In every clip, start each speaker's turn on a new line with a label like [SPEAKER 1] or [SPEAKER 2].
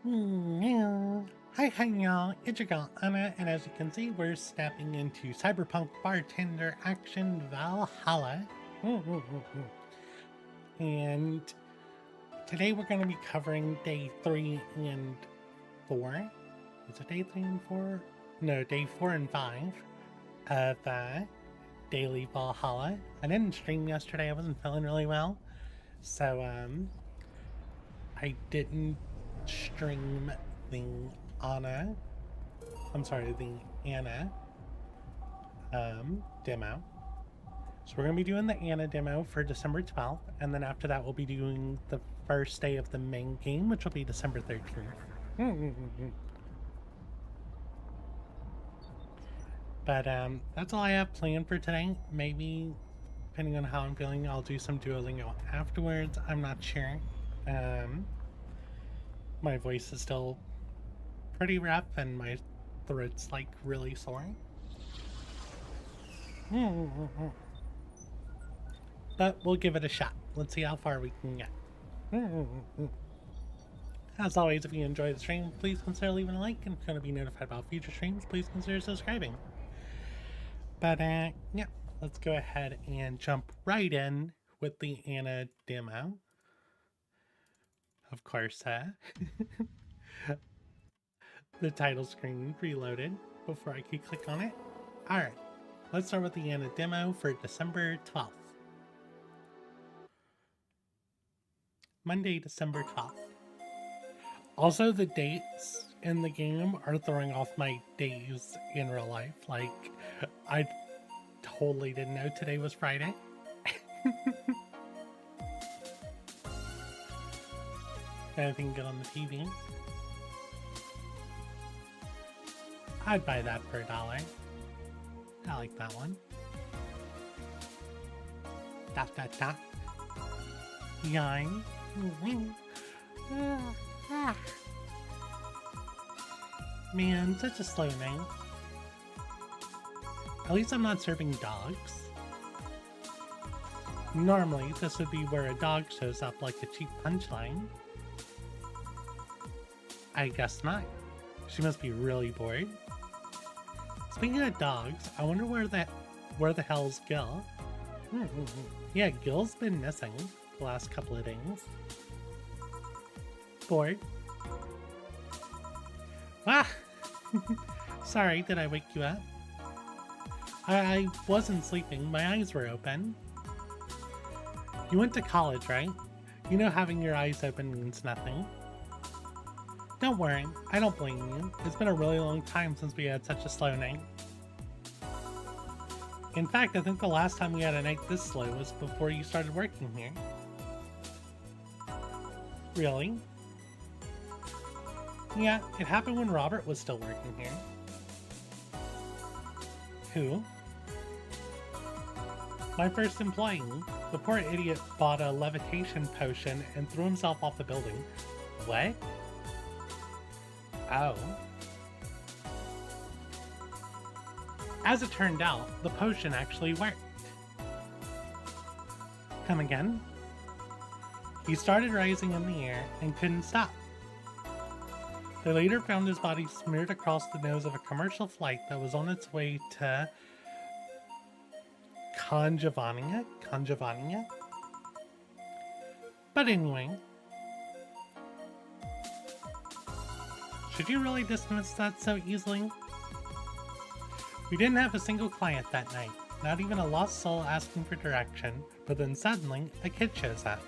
[SPEAKER 1] Hi y'all, it's your girl Anna, and as you can see, we're stepping into Cyberpunk Bartender Action Valhalla. And today we're going to be covering day 3 and 4. Is it day 3 and 4? No, day 4 and 5 of Daily Valhalla. I didn't stream yesterday, I wasn't feeling really well. So, I didn't stream the Anna demo. So we're going to be doing the Anna demo for December 12th, and then after that we'll be doing the first day of the main game, which will be December 13th. But that's all I have planned for today. Maybe, depending on how I'm feeling, I'll do some Duolingo afterwards. I'm not sure. My voice is still pretty rough and my throat's like really sore. But we'll give it a shot. Let's see how far we can get. As always, if you enjoy the stream, please consider leaving a like, and if you want to be notified about future streams, please consider subscribing. But yeah, let's go ahead and jump right in with the Anna demo. Of course, the title screen reloaded before I could click on it. Alright, let's start with the Anna demo for December 12th. Monday, December 12th. Also, the dates in the game are throwing off my days in real life. Like, I totally didn't know today was Friday. Anything good on the TV? I'd buy that for $1. I like that one. Dot. Yine. Man, such a slow name. At least I'm not serving dogs. Normally, this would be where a dog shows up like a cheap punchline. I guess not. She must be really bored. Speaking of dogs, I wonder where the hell's Gil? Yeah, Gil's been missing the last couple of days. Bored? Ah! Sorry, did I wake you up? I wasn't sleeping, my eyes were open. You went to college, right? You know having your eyes open means nothing. Don't worry, I don't blame you. It's been a really long time since we had such a slow night. In fact, I think the last time we had a night this slow was before you started working here. Really? Yeah, it happened when Robert was still working here. Who? My first employee. The poor idiot bought a levitation potion and threw himself off the building. What? Oh. As it turned out, the potion actually worked. Come again? He started rising in the air and couldn't stop. They later found his body smeared across the nose of a commercial flight that was on its way to Conjavania? But anyway, should you really dismiss that so easily? We didn't have a single client that night, not even a lost soul asking for direction, but then suddenly, a kid shows up.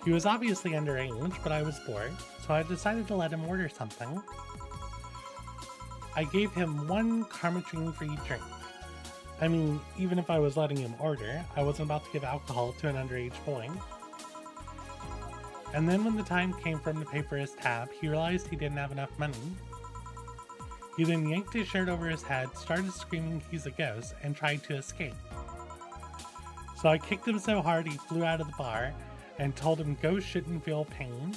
[SPEAKER 1] He was obviously underage, but I was bored, so I decided to let him order something. I gave him one karma-free drink. I mean, even if I was letting him order, I wasn't about to give alcohol to an underage boy. And then when the time came for him to pay for his tab, he realized he didn't have enough money. He then yanked his shirt over his head, started screaming he's a ghost, and tried to escape. So I kicked him so hard he flew out of the bar, and told him ghosts shouldn't feel pain.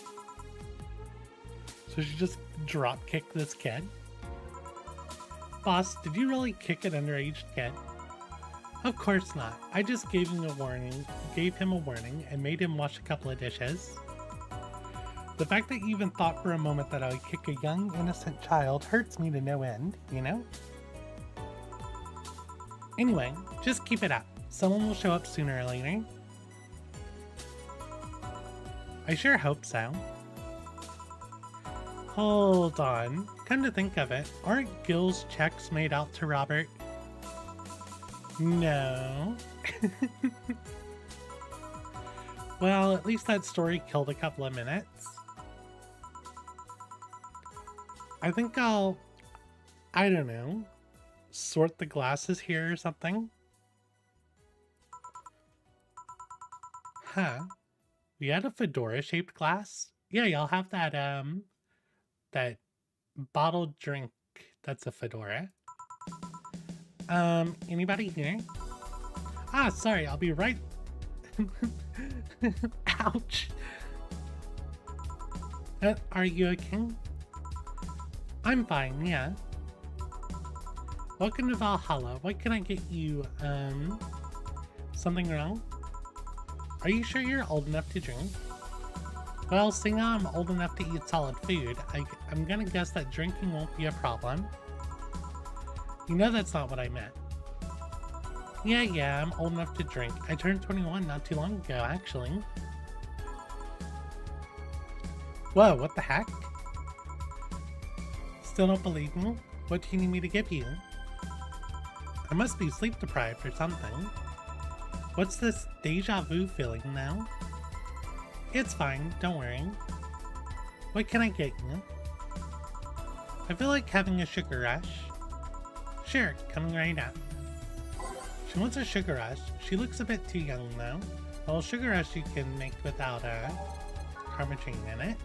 [SPEAKER 1] So she just drop-kicked this kid. Boss, did you really kick an underage kid? Of course not. I just gave him a warning and made him wash a couple of dishes. The fact that you even thought for a moment that I would kick a young, innocent child hurts me to no end, you know? Anyway, just keep it up. Someone will show up sooner or later. I sure hope so. Hold on. Come to think of it, aren't Gil's checks made out to Robert? No. Well, at least that story killed a couple of minutes. I think I don't know, sort the glasses here or something. Huh. We had a fedora-shaped glass? Yeah, y'all have that, that bottled drink that's a fedora. Anybody here? Ah, sorry, I'll be right... Ouch! Are you okay? I'm fine, yeah. Welcome to Valhalla. What can I get you, something wrong? Are you sure you're old enough to drink? Well, seeing I'm old enough to eat solid food, I'm gonna guess that drinking won't be a problem. You know that's not what I meant. Yeah, I'm old enough to drink. I turned 21 not too long ago, actually. Whoa, what the heck? Still don't believe me? What do you need me to give you? I must be sleep deprived or something. What's this deja vu feeling now? It's fine, don't worry. What can I get you? I feel like having a sugar rush. Sure, coming right up. She wants a sugar rush. She looks a bit too young though. Well, sugar rush you can make without a karma chain in it.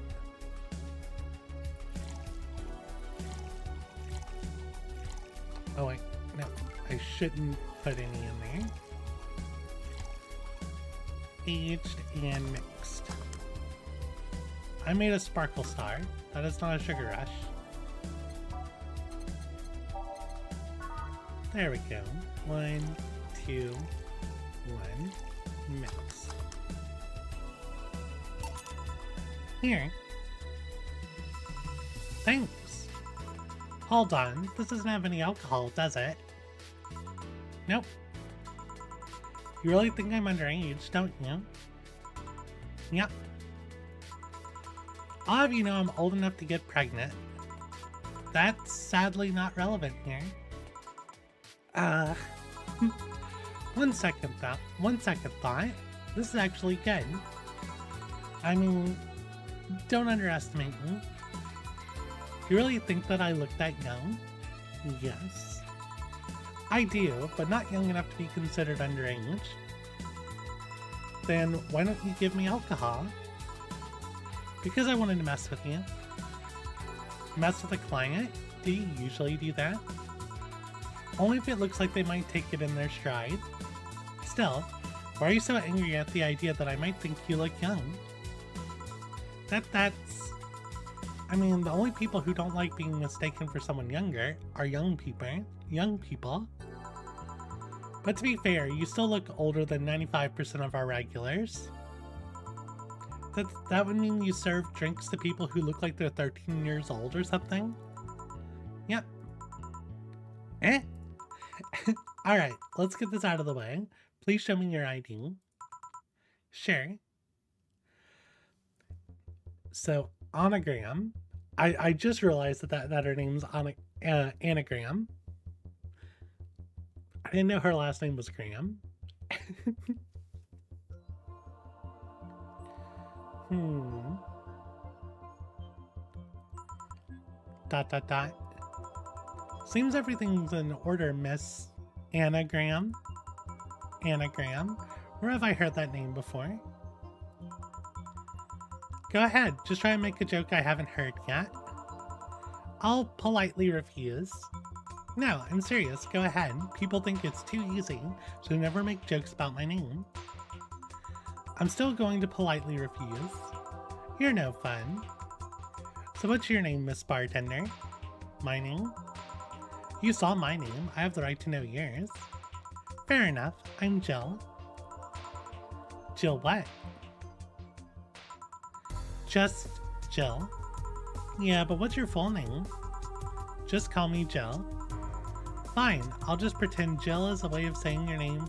[SPEAKER 1] Oh wait, no, I shouldn't put any in there. Aged and mixed. I made a sparkle star. That is not a sugar rush. There we go. 1, 2, 1, mix. Here. Thanks. Hold on, this doesn't have any alcohol, does it? Nope. You really think I'm underage, don't you? Yep. I'll have you know I'm old enough to get pregnant. That's sadly not relevant here. One second thought. This is actually good. I mean, don't underestimate me. Do you really think that I look that young? Yes. I do, but not young enough to be considered underage. Then why don't you give me alcohol? Because I wanted to mess with you. Mess with a client? Do you usually do that? Only if it looks like they might take it in their stride. Still, why are you so angry at the idea that I might think you look young? That's... I mean, the only people who don't like being mistaken for someone younger are young people. But to be fair, you still look older than 95% of our regulars. That would mean you serve drinks to people who look like they're 13 years old or something? Yep. Eh? Alright, let's get this out of the way. Please show me your ID. Sure. So, Anagram. I just realized that her name's Anagram. I didn't know her last name was Graham. Dot. Seems everything's in order, Miss Anagram. Anagram. Where have I heard that name before? Go ahead, just try and make a joke I haven't heard yet. I'll politely refuse. No, I'm serious, go ahead. People think it's too easy, so never make jokes about my name. I'm still going to politely refuse. You're no fun. So what's your name, Miss Bartender? My name? You saw my name, I have the right to know yours. Fair enough, I'm Jill. Jill what? Just Jill. Yeah, but what's your full name? Just call me Jill. Fine, I'll just pretend Jill is a way of saying your name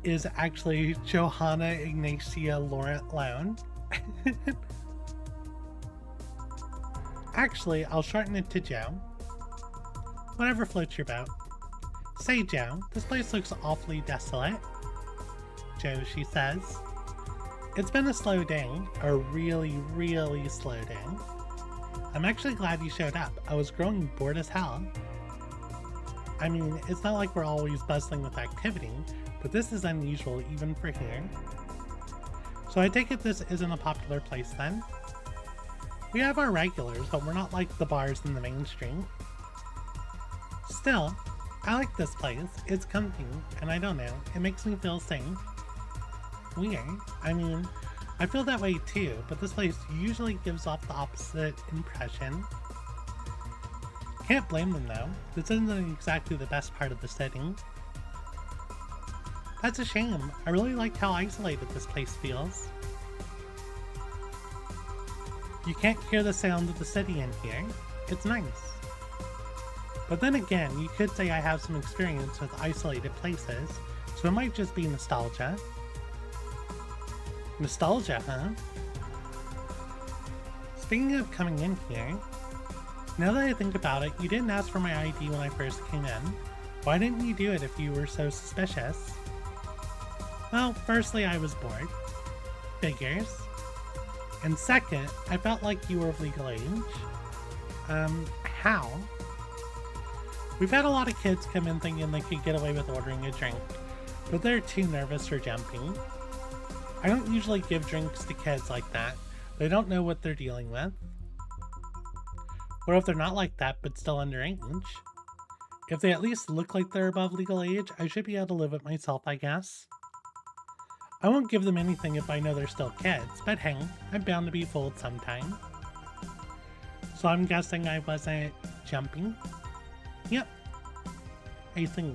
[SPEAKER 1] is actually Johanna Ignacia Laurent Lown. Actually, I'll shorten it to Joe. Whatever floats your boat. Say, Joe, this place looks awfully desolate. Joe, she says. It's been a slow day. A really, really slow day. I'm actually glad you showed up. I was growing bored as hell. I mean, it's not like we're always bustling with activity, but this is unusual even for here. So I take it this isn't a popular place then? We have our regulars, but we're not like the bars in the main street. Still, I like this place. It's comfy, and I don't know, it makes me feel safe. Weird. I mean, I feel that way too, but this place usually gives off the opposite impression. Can't blame them though. This isn't exactly the best part of the setting. That's a shame. I really like how isolated this place feels. You can't hear the sound of the city in here. It's nice. But then again, you could say I have some experience with isolated places, so it might just be nostalgia. Nostalgia, huh? Speaking of coming in here, now that I think about it, you didn't ask for my ID when I first came in. Why didn't you do it if you were so suspicious? Well, firstly, I was bored. Figures. And second, I felt like you were of legal age. How? We've had a lot of kids come in thinking they could get away with ordering a drink, but they're too nervous for jumping. I don't usually give drinks to kids like that. They don't know what they're dealing with. What if they're not like that, but still underage? If they at least look like they're above legal age, I should be able to live with myself, I guess. I won't give them anything if I know they're still kids, but hey, I'm bound to be fooled sometime. So I'm guessing I wasn't jumping? Yep. I see.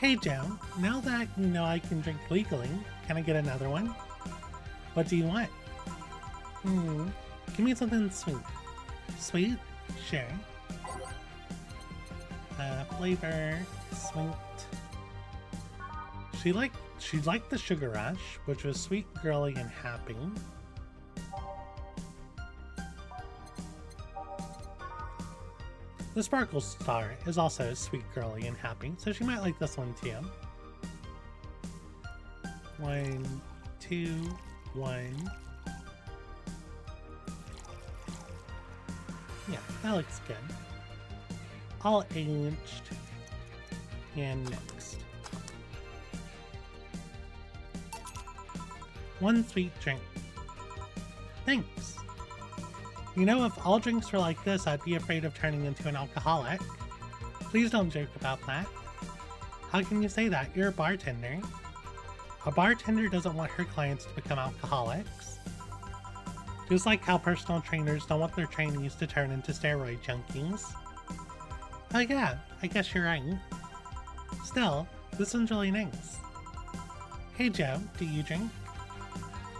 [SPEAKER 1] Hey Joe, now that you know I can drink legally, can I get another one? What do you want? Give me something sweet. Sweet? Sure. Flavor, sweet. She liked the Sugar Rush, which was sweet, girly, and happy. The Sparkle Star is also sweet, girly, and happy, so she might like this one too. 1, 2, 1. Yeah, that looks good. All aged. And next. 1 sweet drink. Thanks. You know, if all drinks were like this, I'd be afraid of turning into an alcoholic. Please don't joke about that. How can you say that? You're a bartender. A bartender doesn't want her clients to become alcoholics. Just like how personal trainers don't want their trainees to turn into steroid junkies. Oh yeah, I guess you're right. Still, this one's really nice. Hey Joe, do you drink?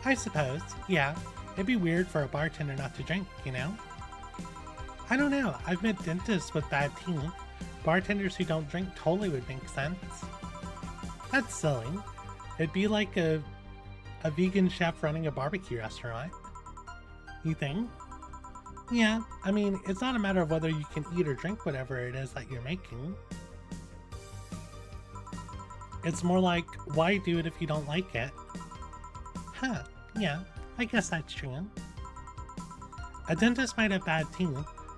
[SPEAKER 1] I suppose, yeah. It'd be weird for a bartender not to drink, you know? I don't know, I've met dentists with bad teeth. Bartenders who don't drink totally would make sense. That's silly. It'd be like a vegan chef running a barbecue restaurant. You think? Yeah, I mean, it's not a matter of whether you can eat or drink whatever it is that you're making. It's more like, why do it if you don't like it? Huh, yeah, I guess that's true. A dentist might have bad teeth,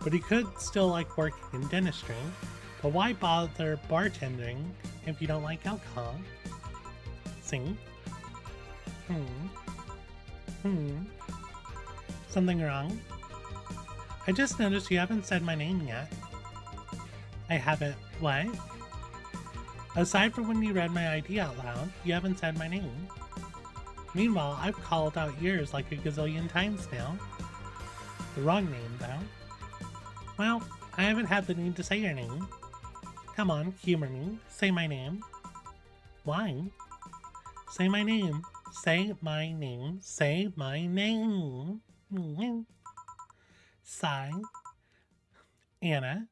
[SPEAKER 1] but he could still like working in dentistry. But why bother bartending if you don't like alcohol? See? Something wrong? I just noticed you haven't said my name yet. I haven't. What? Aside from when you read my ID out loud, you haven't said my name. Meanwhile, I've called out yours like a gazillion times now. The wrong name, though. Well, I haven't had the need to say your name. Come on, humor me. Say my name. Why? Say my name. Say my name. Say my name. Sigh. Anna.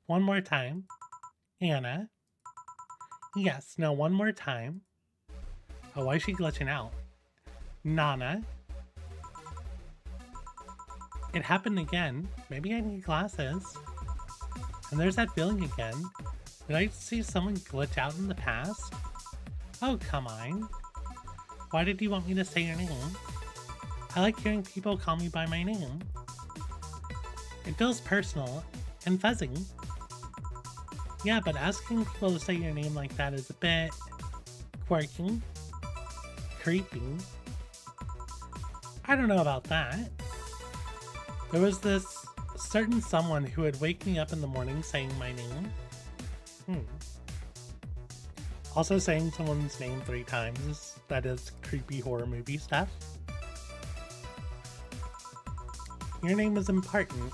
[SPEAKER 1] One more time. Anna. Yes, now one more time. Oh, why is she glitching out? Nana. It happened again. Maybe I need glasses. And there's that feeling again. Did I see someone glitch out in the past? Oh, come on. Why did you want me to say your name? I like hearing people call me by my name. It feels personal and fuzzy. Yeah, but asking people to say your name like that is a bit quirky, creepy. I don't know about that. There was this certain someone who would wake me up in the morning saying my name. Also saying someone's name 3 times, that is creepy horror movie stuff. Your name is important.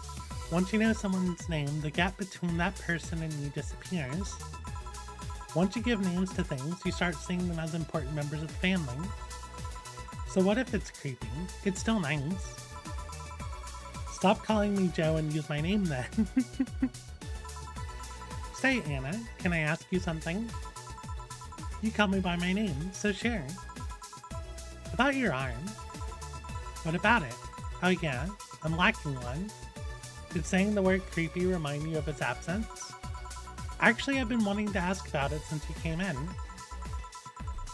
[SPEAKER 1] Once you know someone's name, the gap between that person and you disappears. Once you give names to things, you start seeing them as important members of the family. So what if it's creepy? It's still nice. Stop calling me Joe and use my name then. Say, Anna, can I ask you something? You call me by my name, so share. About your arm. What about it? Oh yeah, I'm lacking one. Did saying the word creepy remind you of its absence? Actually, I've been wanting to ask about it since you came in.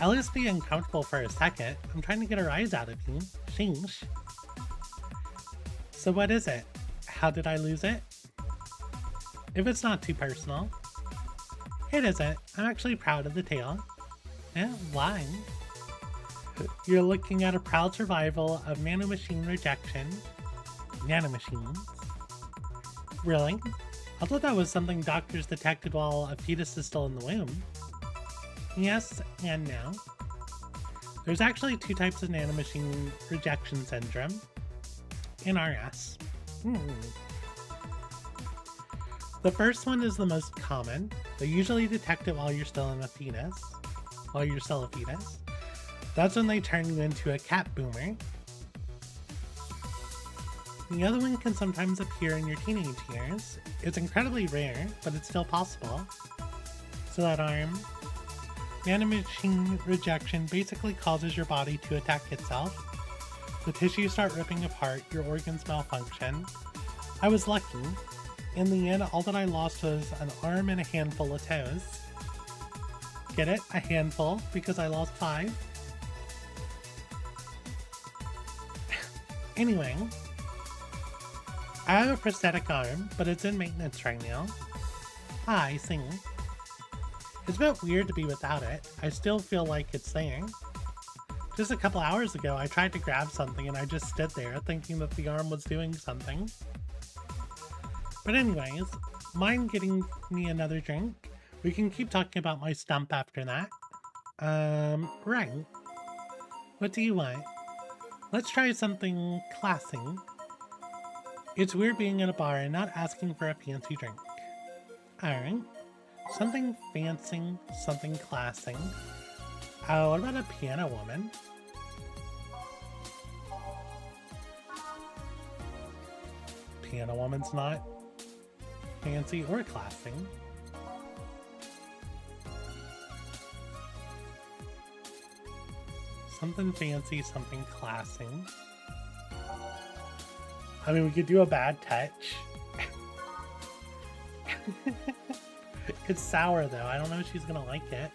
[SPEAKER 1] At least be uncomfortable for a second. I'm trying to get a rise out of you. Sheesh. So what is it? How did I lose it? If it's not too personal. It isn't. I'm actually proud of the tale. Yeah, lying. You're looking at a proud survival of nanomachine rejection. Nanomachines. Really? I thought that was something doctors detected while a fetus is still in the womb. Yes and no. There's actually 2 types of nanomachine rejection syndrome. NRS. The first one is the most common. They usually detect it while you're still a fetus. That's when they turn you into a cat boomer. The other one can sometimes appear in your teenage years. It's incredibly rare, but it's still possible. So that arm. Nanomachine rejection basically causes your body to attack itself. The tissues start ripping apart, your organs malfunction. I was lucky. In the end, all that I lost was an arm and a handful of toes. Get it? A handful, because I lost 5. Anyway. I have a prosthetic arm, but it's in maintenance right now. Ah, I see. It's a bit weird to be without it. I still feel like it's there. Just a couple hours ago, I tried to grab something and I just stood there thinking that the arm was doing something. But anyways, mind getting me another drink? We can keep talking about my stump after that. Right. What do you want? Let's try something classy. It's weird being in a bar and not asking for a fancy drink. Alright. Something fancy, something classy. What about a piano woman? Piano woman's not fancy or classy. Something fancy, something classy. I mean, we could do a bad touch. It's sour though. I don't know if she's gonna like it.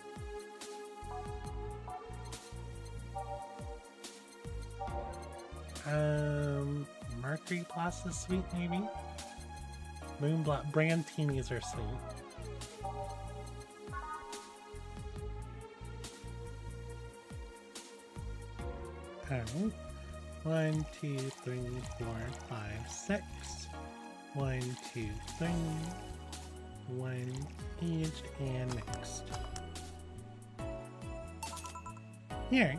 [SPEAKER 1] Mercury Blast is sweet, maybe? Moon Brantinis are sweet. Alright. 1, 2, 3, 4, 5, 6. 1, 2, 3. 1 each and next. Here.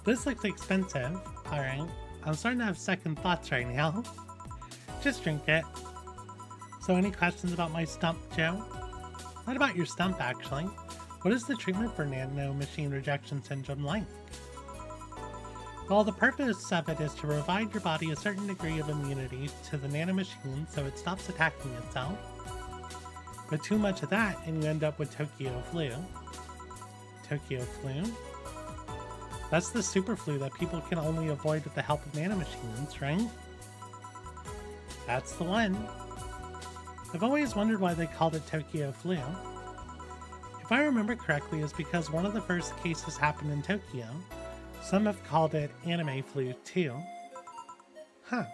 [SPEAKER 1] This looks expensive. Alright. I'm starting to have second thoughts right now. Just drink it. So any questions about my stump, Joe? Not about your stump, actually. What is the treatment for nanomachine rejection syndrome like? Well, the purpose of it is to provide your body a certain degree of immunity to the nanomachine so it stops attacking itself. But too much of that and you end up with Tokyo flu. Tokyo flu? That's the super flu that people can only avoid with the help of nanomachines, right? That's the one. I've always wondered why they called it Tokyo flu. If I remember correctly, it's because one of the first cases happened in Tokyo. Some have called it anime flu too. Huh.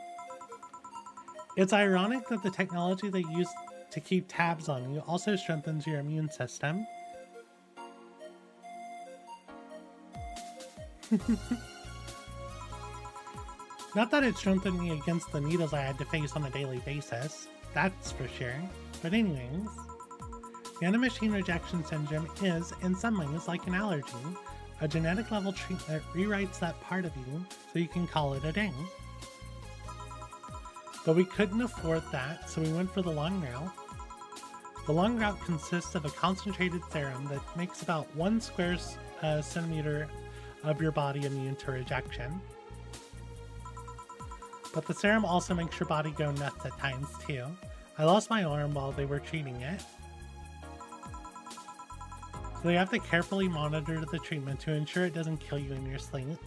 [SPEAKER 1] It's ironic that the technology they use to keep tabs on you also strengthens your immune system. Not that it strengthened me against the needles I had to face on a daily basis, that's for sure. But anyways, nanomachine rejection syndrome is, in some ways, like an allergy. A genetic level treatment rewrites that part of you so you can call it a day. But we couldn't afford that, so we went for the long route. The long route consists of a concentrated serum that makes about 1 square centimeter of your body immune to rejection. But the serum also makes your body go nuts at times too. I lost my arm while they were treating it. So they have to carefully monitor the treatment to ensure it doesn't kill you in your sleep.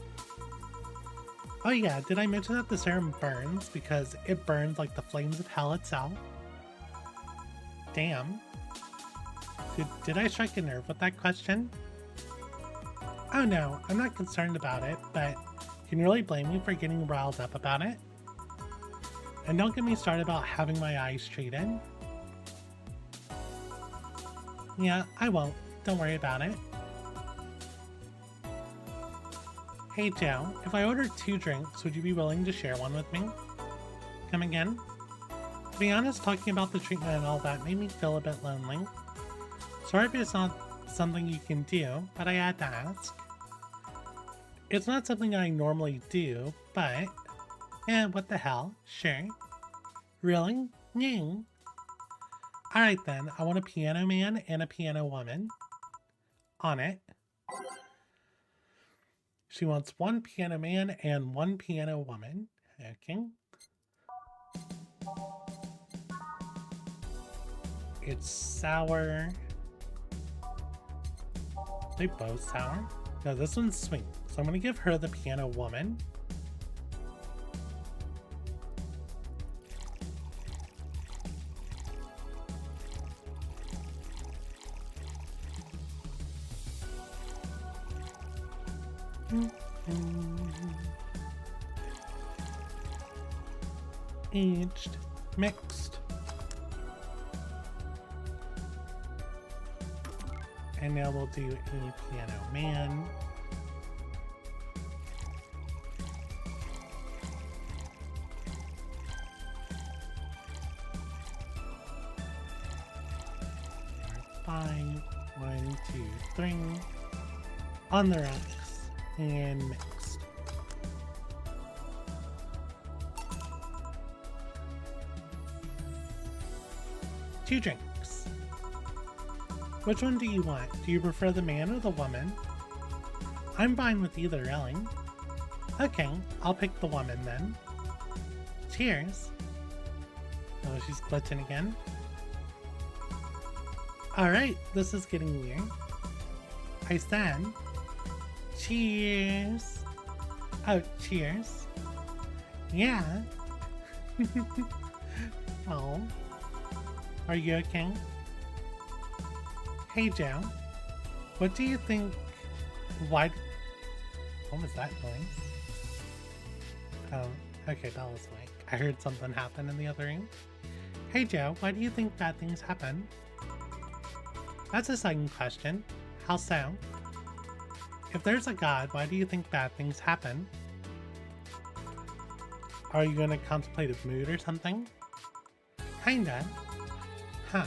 [SPEAKER 1] Oh yeah, did I mention that the serum burns because it burns like the flames of hell itself? Damn. Did I strike a nerve with that question? Oh no, I'm not concerned about it, but can you really blame me for getting riled up about it? And don't get me started about having my eyes treated. Yeah, I won't. Don't worry about it. Hey Joe, if I ordered 2 drinks, would you be willing to share one with me? Come again? To be honest, talking about the treatment and all that made me feel a bit lonely. Sorry if it's not something you can do, but I had to ask. It's not something I normally do, but... what the hell? Sure. Really? No. Alright then, I want a piano man and a piano woman. On it. She wants 1 piano man and 1 piano woman. Okay. It's sour. They both sour? No, this one's sweet. So I'm gonna give her the piano woman. Aged, mixed. And now we'll do a piano man. Five, 1, 2, 3. On the rocks and mixed. Two drinks. Which one do you want? Do you prefer the man or the woman? I'm fine with either, really. Okay, I'll pick the woman then. Cheers. Oh, she's glitching again. Alright, this is getting weird. I said, cheers. Oh, cheers. Yeah. Oh. Are you okay? Hey Joe, what do you think? What was that noise? Oh, okay, that was like, I heard something happen in the other room. Hey Joe, why do you think bad things happen? That's a second question. How so? If there's a god, why do you think bad things happen? Are you gonna contemplate a mood or something? Kinda. Huh.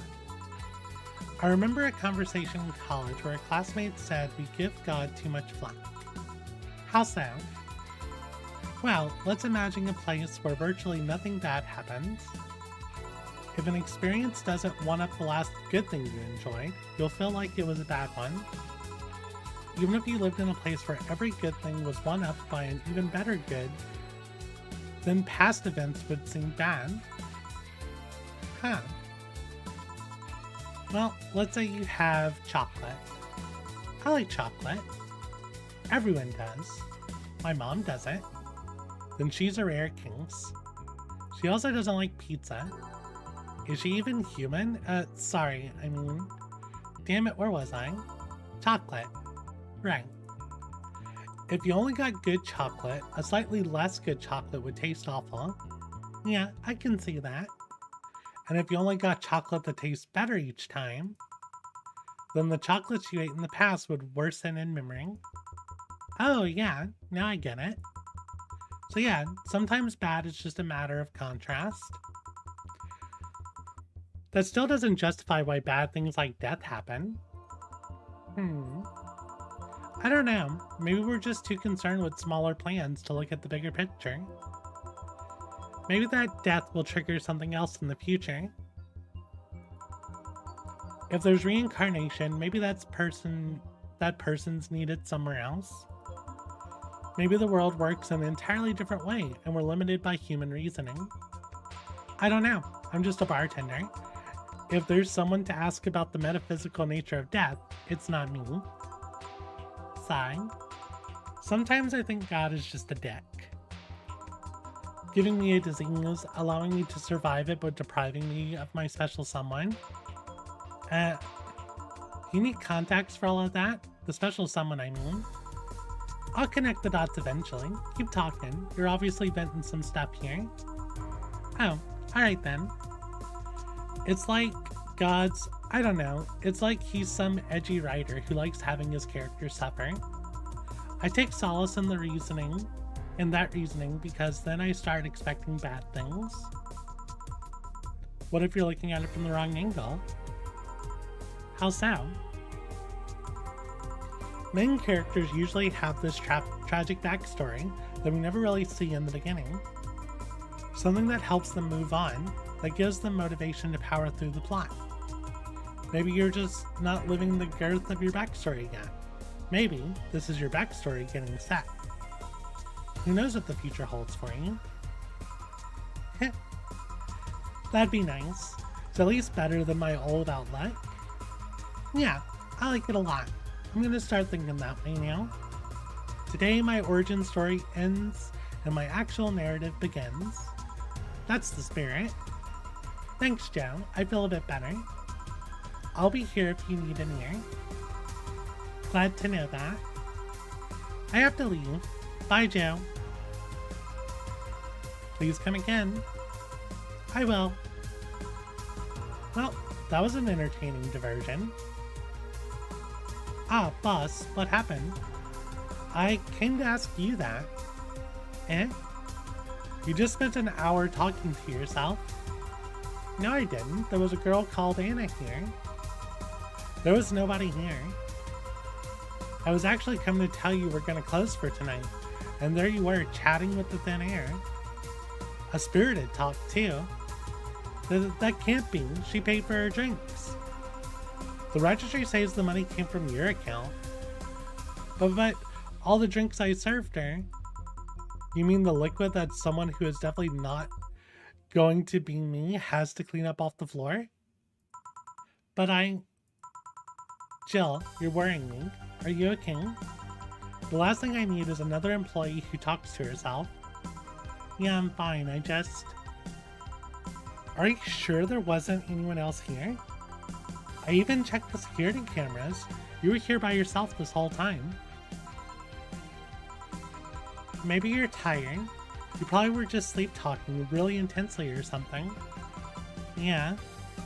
[SPEAKER 1] I remember a conversation in college where a classmate said we give God too much flack. How so? Well, let's imagine a place where virtually nothing bad happens. If an experience doesn't one-up the last good thing you enjoyed, you'll feel like it was a bad one. Even if you lived in a place where every good thing was one-upped by an even better good, then past events would seem bad. Huh. Well, let's say you have chocolate. I like chocolate. Everyone does. My mom doesn't. Then she's a rare kinks. She also doesn't like pizza. Is she even human? Sorry, I mean... Damn it, where was I? Chocolate. Right. If you only got good chocolate, a slightly less good chocolate would taste awful. Yeah, I can see that. And if you only got chocolate that tastes better each time, then the chocolates you ate in the past would worsen in memory. Oh yeah, now I get it. So yeah, sometimes bad is just a matter of contrast. That still doesn't justify why bad things like death happen. I don't know. Maybe we're just too concerned with smaller plans to look at the bigger picture. Maybe that death will trigger something else in the future. If there's reincarnation, maybe that person's needed somewhere else. Maybe the world works in an entirely different way and we're limited by human reasoning. I don't know. I'm just a bartender. If there's someone to ask about the metaphysical nature of death, it's not me. Sigh. Sometimes I think God is just a dick. Giving me a disease, allowing me to survive it but depriving me of my special someone. You need context for all of that? The special someone, I mean. I'll connect the dots eventually. Keep talking. You're obviously venting some stuff here. Oh, alright then. It's like God's... I don't know. It's like he's some edgy writer who likes having his characters suffer. I take solace in that reasoning because then I start expecting bad things. What if you're looking at it from the wrong angle? How so? Main characters usually have this tragic backstory that we never really see in the beginning. Something that helps them move on, that gives them motivation to power through the plot. Maybe you're just not living the girth of your backstory yet. Maybe this is your backstory getting set. Who knows what the future holds for you? That'd be nice. It's at least better than my old outlet. Yeah, I like it a lot. I'm gonna start thinking that way now. Today my origin story ends and my actual narrative begins. That's the spirit. Thanks, Joe. I feel a bit better. I'll be here if you need an ear. Glad to know that. I have to leave. Bye, Joe. Please come again. I will. Well, that was an entertaining diversion. Ah, boss, what happened? I came to ask you that. Eh? You just spent an hour talking to yourself? No, I didn't. There was a girl called Anna here. There was nobody here. I was actually coming to tell you we're gonna close for tonight, and there you were chatting with the thin air. A spirited talk, too. That can't be. She paid for her drinks. The registry says the money came from your account. But all the drinks I served her. You mean the liquid that someone who is definitely not going to be me has to clean up off the floor? But Jill, you're worrying me. Are you okay? The last thing I need is another employee who talks to herself. Yeah, I'm fine. Are you sure there wasn't anyone else here? I even checked the security cameras. You were here by yourself this whole time. Maybe you're tired. You probably were just sleep talking really intensely or something. Yeah,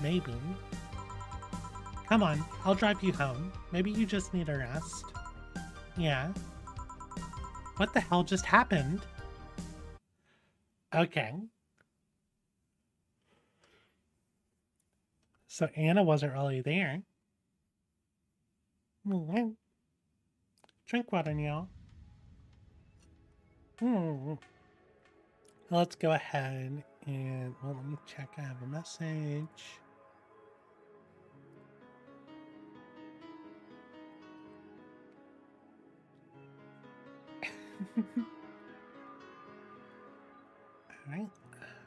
[SPEAKER 1] maybe. Come on, I'll drive you home. Maybe you just need a rest. Yeah. What the hell just happened? Okay. So Anna wasn't really there. Drink water now. Let's go ahead And, well, let me check. I have a message. Alright,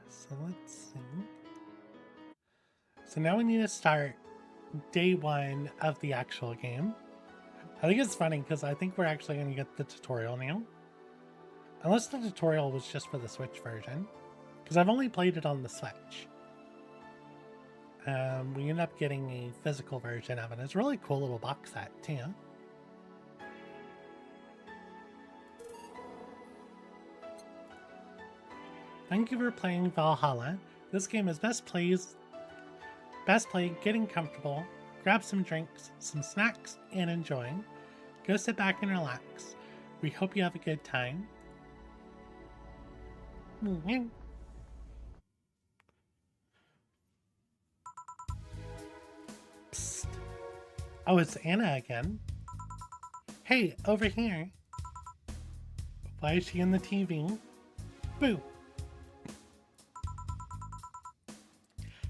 [SPEAKER 1] so let's see. So now we need to start day 1 of the actual game. I think it's funny because I think we're actually going to get the tutorial now. Unless the tutorial was just for the Switch version. Because I've only played it on the Switch. We end up getting a physical version of it. It's a really cool little box set too. Thank you for playing Valhalla. This game is best played getting comfortable, grab some drinks, some snacks, and enjoying. Go sit back and relax. We hope you have a good time. Psst. Oh, it's Anna again. Hey, over here. Why is she in the TV? Boo!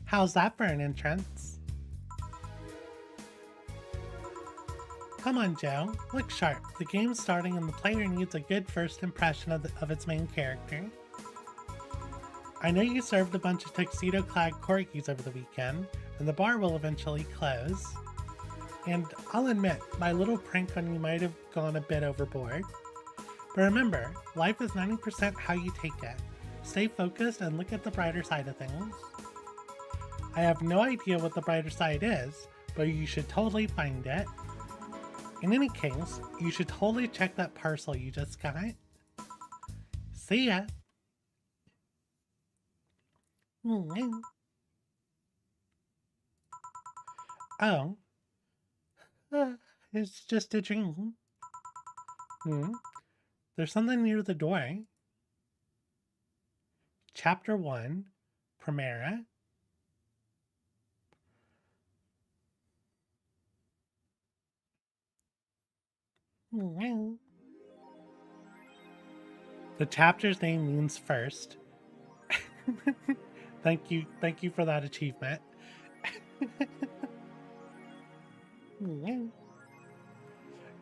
[SPEAKER 1] How's that for an entrance? Come on, Joe. Look sharp. The game's starting and the player needs a good first impression of its main character. I know you served a bunch of tuxedo-clad corgis over the weekend, and the bar will eventually close. And I'll admit, my little prank on you might have gone a bit overboard. But remember, life is 90% how you take it. Stay focused and look at the brighter side of things. I have no idea what the brighter side is, but you should totally find it. In any case, you should totally check that parcel you just got. See ya! Oh. It's just a dream. There's something near the door. Chapter 1, Primera. The chapter's name means first. Thank you for that achievement.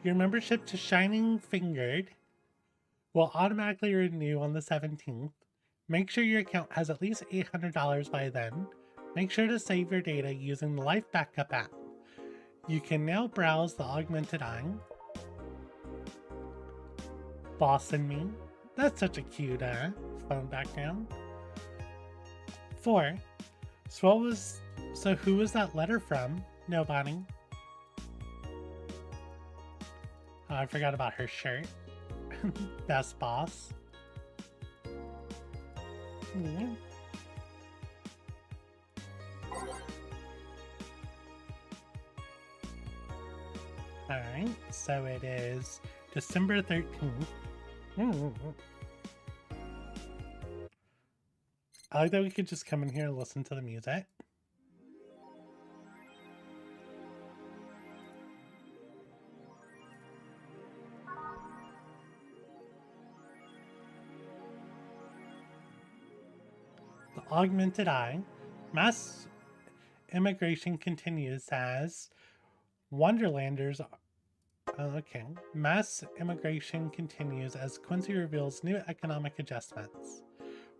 [SPEAKER 1] Your membership to Shining Fingered will automatically renew on the 17th. Make sure your account has at least $800 by then. Make sure to save your data using the Life Backup app. You can now browse the Augmented Eye. Boss and Me. That's such a cute phone background. 4. So who was that letter from? Nobody. Oh, I forgot about her shirt. Best boss. Alright, so it is December 13th. I like that we could just come in here and listen to the music. The Augmented Eye. Mass immigration continues as Wonderlanders. Okay. Mass immigration continues as Quincy reveals new economic adjustments.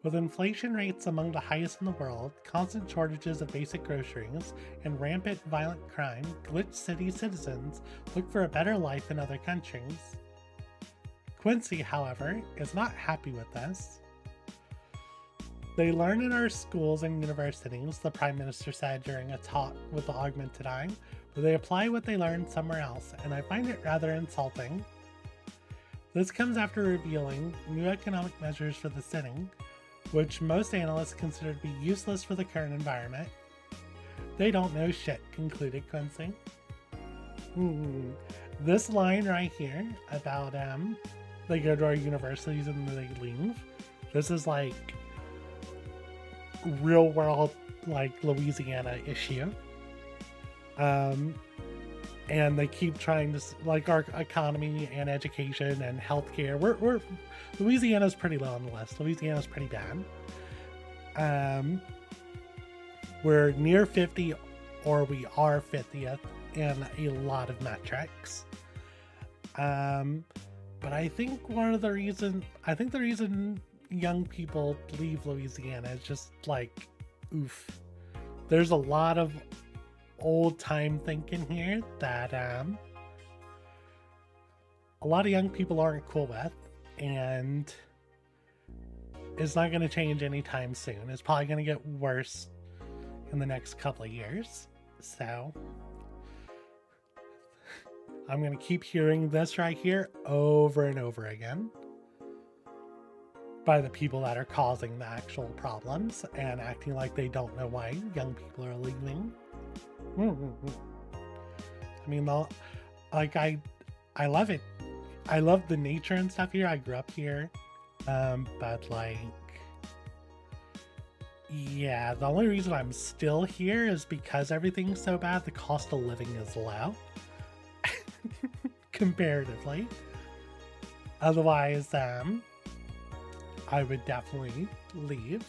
[SPEAKER 1] With inflation rates among the highest in the world, constant shortages of basic groceries, and rampant violent crime, Glitch City citizens look for a better life in other countries. Quincy, however, is not happy with this. They learn in our schools and universities, the Prime Minister said during a talk with the Augmented Eye, but they apply what they learned somewhere else, and I find it rather insulting. This comes after revealing new economic measures for the city, which most analysts consider to be useless for the current environment. They don't know shit, concluded Quincy. This line right here about they go to our universities and they leave. This is like real world, like Louisiana issue. And they keep trying to, like, our economy and education and healthcare. Louisiana's pretty low on the list. Louisiana's pretty bad. We're near 50 or we are 50th in a lot of metrics. But I think the reason young people leave Louisiana is just like, oof. There's a lot of old time thinking here that a lot of young people aren't cool with, and it's not going to change anytime soon. It's probably going to get worse in the next couple of years. So I'm going to keep hearing this right here over and over again by the people that are causing the actual problems and acting like they don't know why young people are leaving. I mean, like, I love it. I love the nature and stuff here. I grew up here. But like, yeah, the only reason I'm still here is because everything's so bad. The cost of living is low comparatively. Otherwise, I would definitely leave.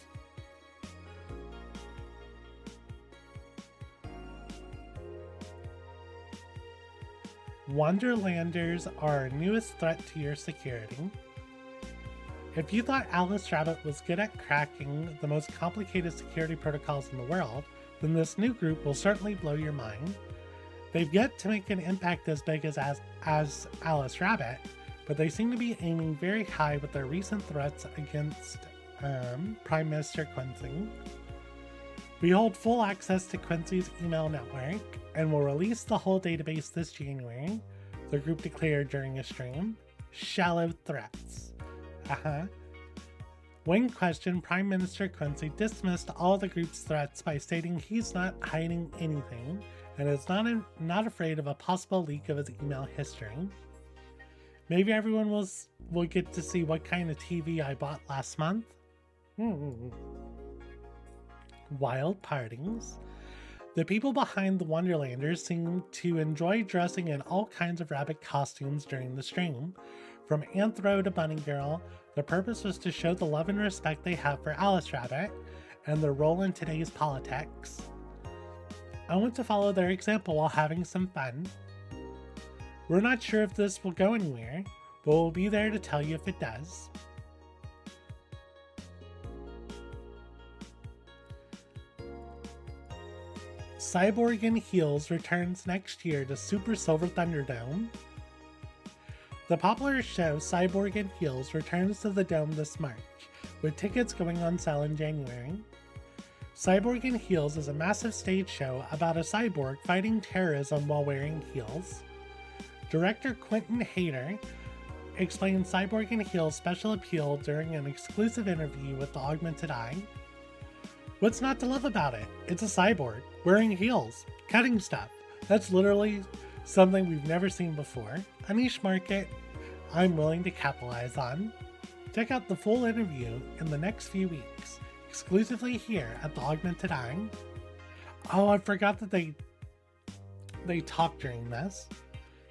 [SPEAKER 1] Wonderlanders are our newest threat to your security. If you thought Alice Rabbit was good at cracking the most complicated security protocols in the world, then this new group will certainly blow your mind. They've yet to make an impact as big as Alice Rabbit, but they seem to be aiming very high with their recent threats against Prime Minister Quincy. We hold full access to Quincy's email network and will release the whole database this January, the group declared during a stream. Shallow threats. When questioned, Prime Minister Quincy dismissed all the group's threats by stating he's not hiding anything and is not afraid of a possible leak of his email history. Maybe everyone will get to see what kind of TV I bought last month. Wild partings. The people behind the Wonderlanders seem to enjoy dressing in all kinds of rabbit costumes during the stream. From Anthro to Bunny Girl, the purpose was to show the love and respect they have for Alice Rabbit and their role in today's politics. I want to follow their example while having some fun. We're not sure if this will go anywhere, but we'll be there to tell you if it does. Cyborg in Heels returns next year to Super Silver Thunderdome. The popular show Cyborg in Heels returns to the Dome this March, with tickets going on sale in January. Cyborg in Heels is a massive stage show about a cyborg fighting terrorism while wearing heels. Director Quentin Hayter explained Cyborg in Heels' special appeal during an exclusive interview with the Augmented Eye. What's not to love about it? It's a cyborg, wearing heels, cutting stuff. That's literally something we've never seen before. A niche market I'm willing to capitalize on. Check out the full interview in the next few weeks, exclusively here at the Augmented Eye. Oh, I forgot that they talk during this.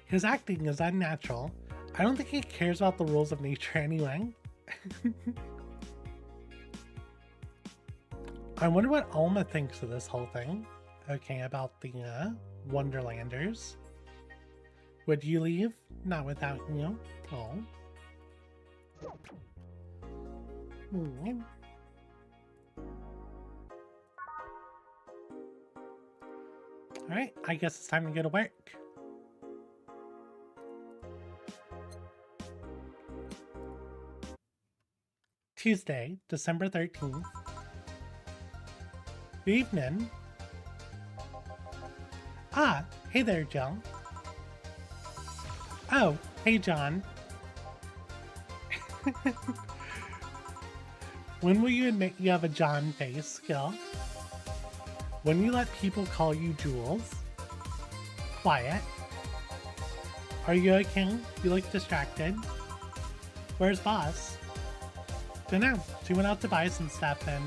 [SPEAKER 1] His acting is unnatural. I don't think he cares about the rules of nature anyway. I wonder what Alma thinks of this whole thing. Okay, about the Wonderlanders. Would you leave? Not without you. Oh. Alright, I guess it's time to go to work. Tuesday, December 13th. Good evening. Ah, hey there, Jill. Oh, hey, John. When will you admit you have a John face skill? When you let people call you Jules? Quiet. Are you okay? You look distracted. Where's Boss? Dunno. She went out to buy some stuff and...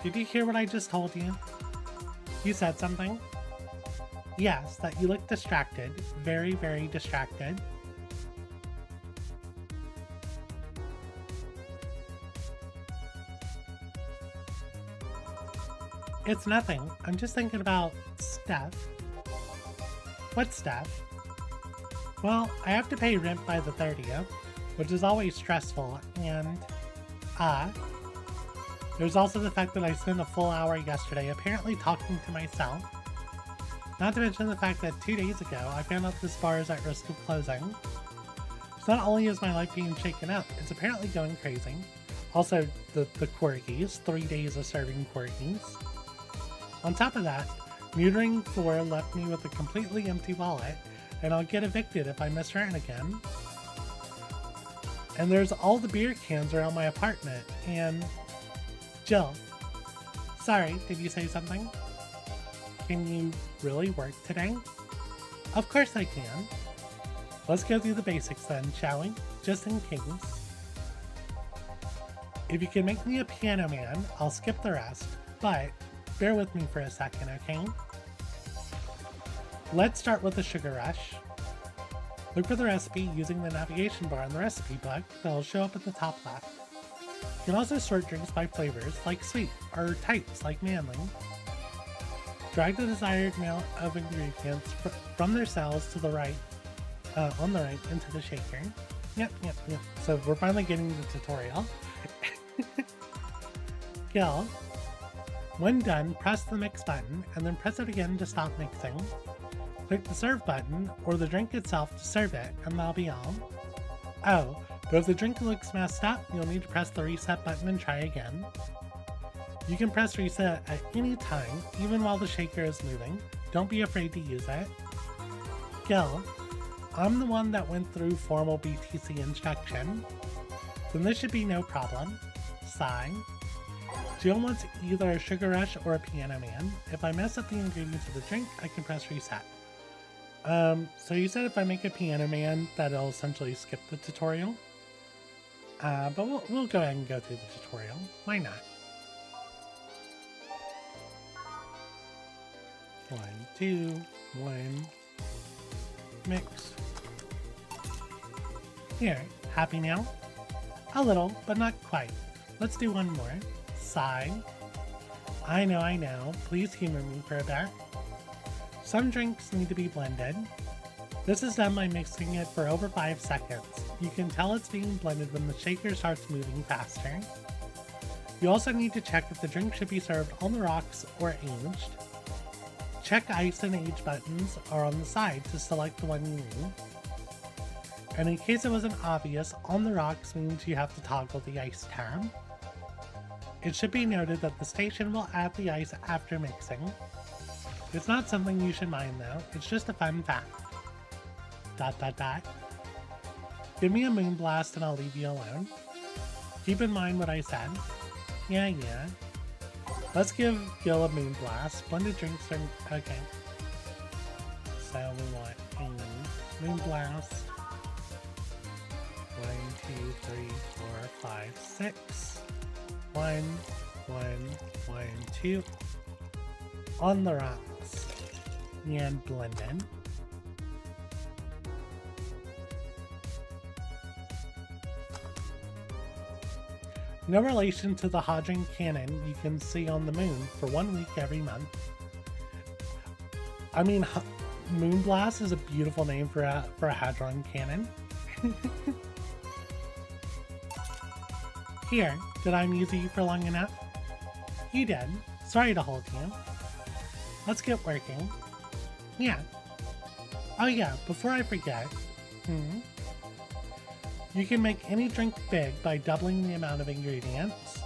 [SPEAKER 1] Did you hear what I just told you? You said something? Yes, that you look distracted. Very, very distracted. It's nothing. I'm just thinking about stuff. What stuff? Well, I have to pay rent by the 30th, which is always stressful, and, there's also the fact that I spent a full hour yesterday apparently talking to myself. Not to mention the fact that 2 days ago, I found out this bar is at risk of closing. So not only is my life being shaken up, it's apparently going crazy. Also, the corgis, 3 days of serving corgis. On top of that, neutering 4 left me with a completely empty wallet, and I'll get evicted if I miss rent again. And there's all the beer cans around my apartment, and... Jill. Sorry, did you say something? Can you really work today? Of course I can. Let's go through the basics then, shall we? Just in case. If you can make me a piano man, I'll skip the rest, but bear with me for a second, okay? Let's start with the sugar rush. Look for the recipe using the navigation bar in the recipe book that'll show up at the top left. You can also sort drinks by flavors, like sweet, or types, like manly. Drag the desired amount of ingredients from their cells to the right, on the right, into the shaker. Yep. So we're finally getting the tutorial. Gil. When done, press the mix button, and then press it again to stop mixing. Click the serve button, or the drink itself to serve it, and that'll be all. Oh, but if the drink looks messed up, you'll need to press the reset button and try again. You can press reset at any time, even while the shaker is moving. Don't be afraid to use it. Gil, I'm the one that went through formal BTC instruction, then this should be no problem. Sigh. Jill wants either a sugar rush or a piano man. If I mess up the ingredients of the drink, I can press reset. So you said if I make a piano man, that'll essentially skip the tutorial. But we'll go ahead and go through the tutorial. Why not? 1, 2, 1, mix. Here, happy now? A little, but not quite. Let's do one more. Sigh. I know. Please humor me for a bit. Some drinks need to be blended. This is done by mixing it for over 5 seconds. You can tell it's being blended when the shaker starts moving faster. You also need to check if the drink should be served on the rocks or aged. Check ice and age buttons are on the side to select the one you need. And in case it wasn't obvious, on the rocks means you have to toggle the ice tab. It should be noted that the station will add the ice after mixing. It's not something you should mind though, it's just a fun fact. ... Give me a moonblast and I'll leave you alone. Keep in mind what I said. Yeah. Let's give Gil a moonblast. Blended drinks are... okay. So we want a moonblast. 1, 2, 3, 4, 5, 6. 1, 2. On the rocks. And blended. No relation to the Hadron Cannon you can see on the moon for 1 week every month. I mean, Moonblast is a beautiful name for a Hadron Cannon. Here, did I amuse you for long enough? You did. Sorry to hold you. Let's get working. Yeah. Oh yeah, before I forget. You can make any drink big by doubling the amount of ingredients,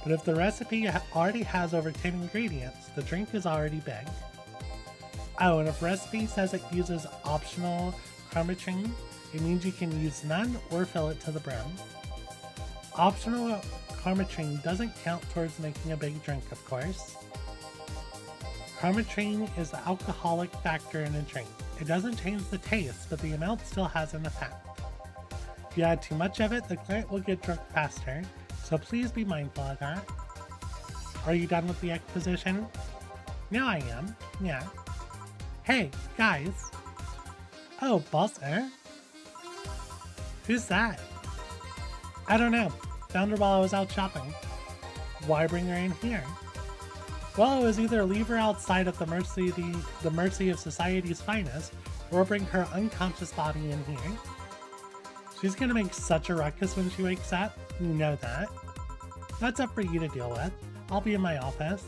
[SPEAKER 1] but if the recipe already has over 10 ingredients, the drink is already big. Oh, and if recipe says it uses optional chromatin, it means you can use none or fill it to the brim. Optional chromatin doesn't count towards making a big drink, of course. Chromatin is the alcoholic factor in a drink. It doesn't change the taste, but the amount still has an effect. If you add too much of it, the client will get drunk faster, so please be mindful of that. Are you done with the exposition? Now I am, yeah. Hey, guys! Oh, boss, Who's that? I don't know. Found her while I was out shopping. Why bring her in here? Well, it was either leave her outside at the mercy of society's finest, or bring her unconscious body in here. She's gonna make such a ruckus when she wakes up, you know that. That's up for you to deal with. I'll be in my office.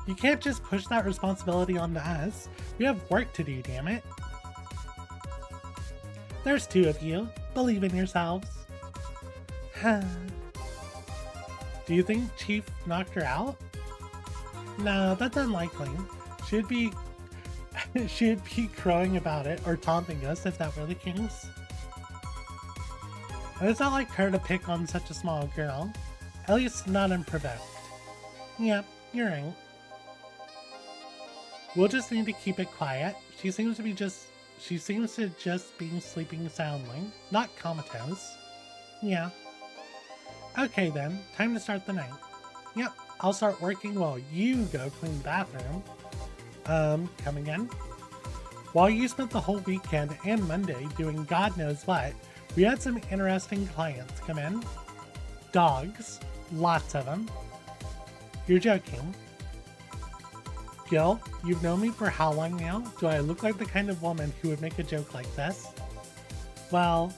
[SPEAKER 1] You can't just push that responsibility onto us. We have work to do, damn it. There's two of you. Believe in yourselves. Do you think Chief knocked her out? No, that's unlikely. She'd be crowing about it or taunting us if that were the case. And it's not like her to pick on such a small girl. At least not unprovoked. Yep, you're right. We'll just need to keep it quiet. She seems to just be sleeping soundly, not comatose. Yeah. Okay then, time to start the night. Yep, I'll start working while you go clean the bathroom. Come again? While you spent the whole weekend and Monday doing God knows what, we had some interesting clients come in. Dogs. Lots of them. You're joking. Gil, you've known me for how long now? Do I look like the kind of woman who would make a joke like this? Well,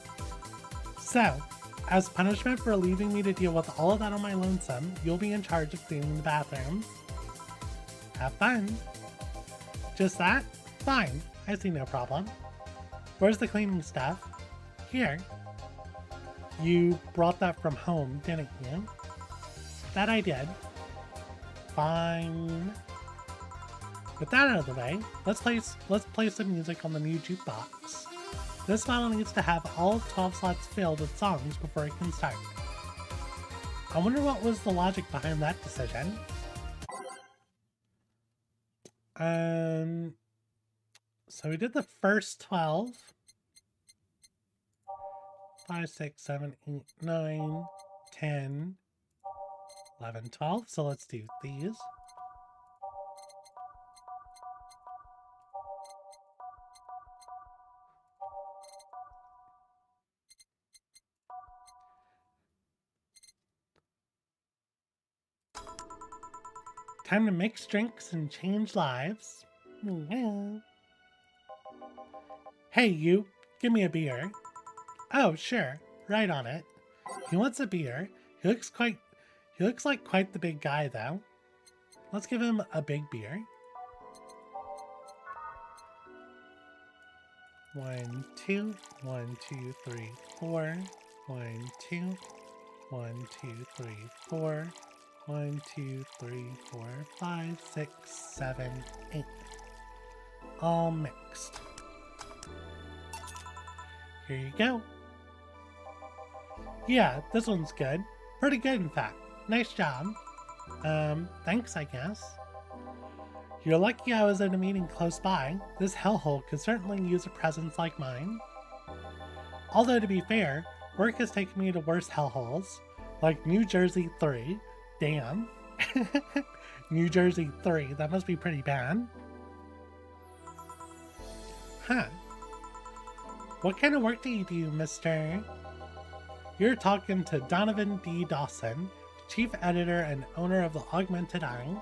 [SPEAKER 1] so, as punishment for leaving me to deal with all of that on my lonesome, you'll be in charge of cleaning the bathrooms. Have fun. Just that? Fine. I see no problem. Where's the cleaning stuff? Here. You brought that from home, didn't you? That I did. Fine. With that out of the way, let's play some music on the Mew jukebox. This model needs to have all 12 slots filled with songs before it can start. I wonder what was the logic behind that decision. So we did the first 12. 5, 6, 7, 8, 9, 10, 11, 12. So let's do these. Time to mix drinks and change lives. Hey, you. Give me a beer. Oh, sure. Right on it. He wants a beer. He looks like quite the big guy, though. Let's give him a big beer. 1, 2, 1, 2, 3, 4. 1, 2, 1, 2, 3, 4. 1, 2, 3, 4, 5, 6, 7, 8. All mixed. Here you go. Yeah, this one's good. Pretty good, in fact. Nice job. Thanks, I guess. You're lucky I was at a meeting close by. This hellhole could certainly use a presence like mine. Although, to be fair, work has taken me to worse hellholes, like New Jersey 3. Damn. New Jersey 3, that must be pretty bad. Huh. What kind of work do you do, mister? You're talking to Donovan D. Dawson, chief editor and owner of the Augmented Eye.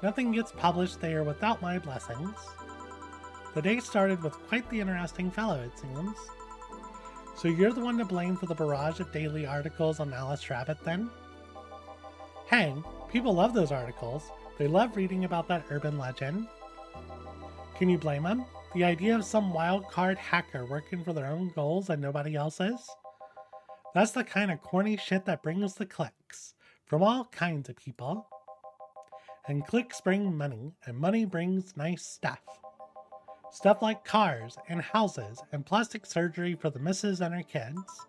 [SPEAKER 1] Nothing gets published there without my blessings. The day started with quite the interesting fellow, it seems. So you're the one to blame for the barrage of daily articles on Alice Rabbit, then? Hey, people love those articles. They love reading about that urban legend. Can you blame them? The idea of some wild card hacker working for their own goals and nobody else's? That's the kind of corny shit that brings the clicks, from all kinds of people. And clicks bring money, and money brings nice stuff. Stuff like cars, and houses, and plastic surgery for the missus and her kids.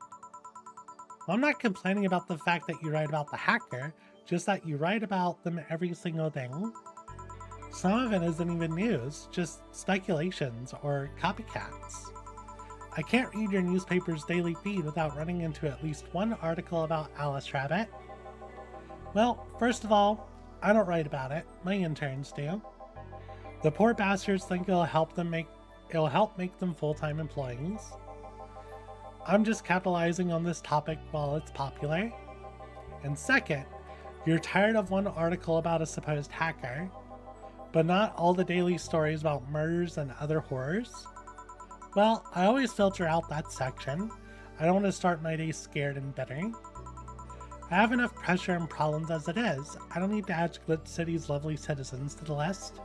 [SPEAKER 1] Well, I'm not complaining about the fact that you write about the hacker, just that you write about them every single thing. Some of it isn't even news, just speculations or copycats. I can't read your newspaper's daily feed without running into at least one article about Alice Rabbit. Well, first of all, I don't write about it, my interns do. The poor bastards think it'll help make them full-time employees. I'm just capitalizing on this topic while it's popular. And second, You're tired of one article about a supposed hacker, but not all the daily stories about murders and other horrors? Well, I always filter out that section. I don't want to start my day scared and bitter. I have enough pressure and problems as it is. I don't need to add Glitch City's lovely citizens to the list.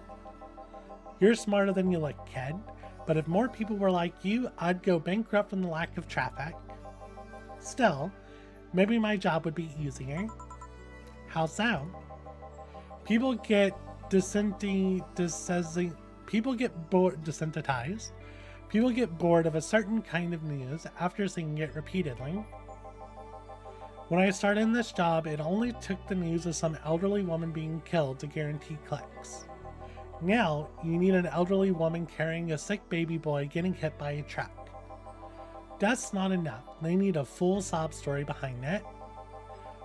[SPEAKER 1] You're smarter than you look, kid, but if more people were like you, I'd go bankrupt from the lack of traffic. Still, maybe my job would be easier. How so? People get desensitized. People get bored of a certain kind of news after seeing it repeatedly. When I started in this job, it only took the news of some elderly woman being killed to guarantee clicks. Now, you need an elderly woman carrying a sick baby boy getting hit by a truck. That's not enough. They need a full sob story behind it.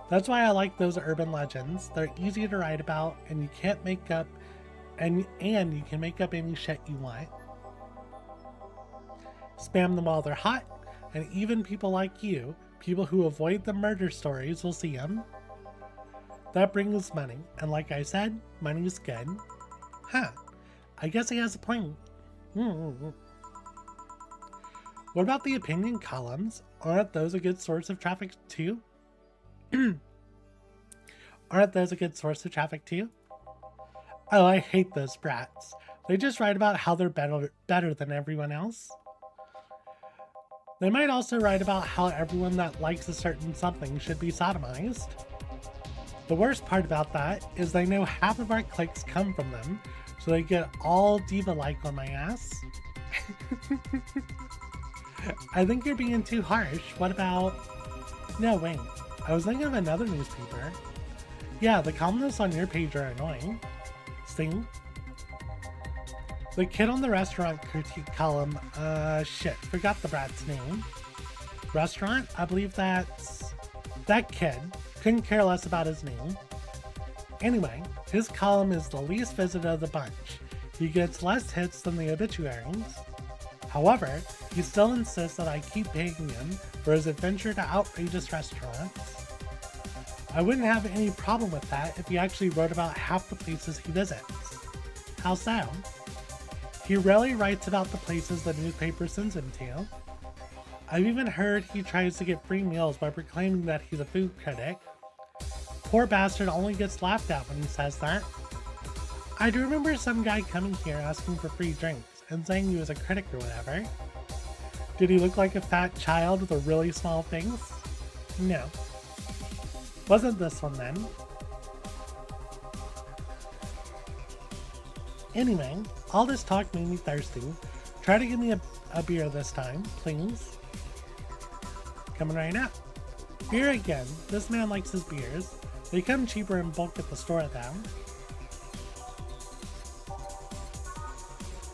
[SPEAKER 1] That's why I like those urban legends. They're easy to write about, and you can't make up, and you can make up any shit you want. Spam them while they're hot, and even people like you, people who avoid the murder stories, will see them. That brings money, and like I said, money's good. Huh, I guess he has a point. What about the opinion columns? Aren't those a good source of traffic too? Aren't those a good source of traffic too? Oh, I hate those brats. They just write about how they're better than everyone else. They might also write about how everyone that likes a certain something should be sodomized. The worst part about that is they know half of our clicks come from them, so they get all diva-like on my ass. I think you're being too harsh. What about... No, wait. I was thinking of another newspaper. Yeah, the columnists on your page are annoying. See? The kid on the restaurant critique column, shit, forgot the brat's name. Restaurant? I believe that's... That kid. Couldn't care less about his name. Anyway, his column is the least visited of the bunch. He gets less hits than the obituaries. However, he still insists that I keep paying him for his adventure to outrageous restaurants. I wouldn't have any problem with that if he actually wrote about half the places he visits. How so? He rarely writes about the places the newspaper sends him to. I've even heard he tries to get free meals by proclaiming that he's a food critic. Poor bastard only gets laughed at when he says that. I do remember some guy coming here asking for free drinks and saying he was a critic or whatever. Did he look like a fat child with a really small face? No. Wasn't this one then. Anyway, all this talk made me thirsty. Try to give me a beer this time, please. Coming right up. Beer again. This man likes his beers. They come cheaper in bulk at the store though.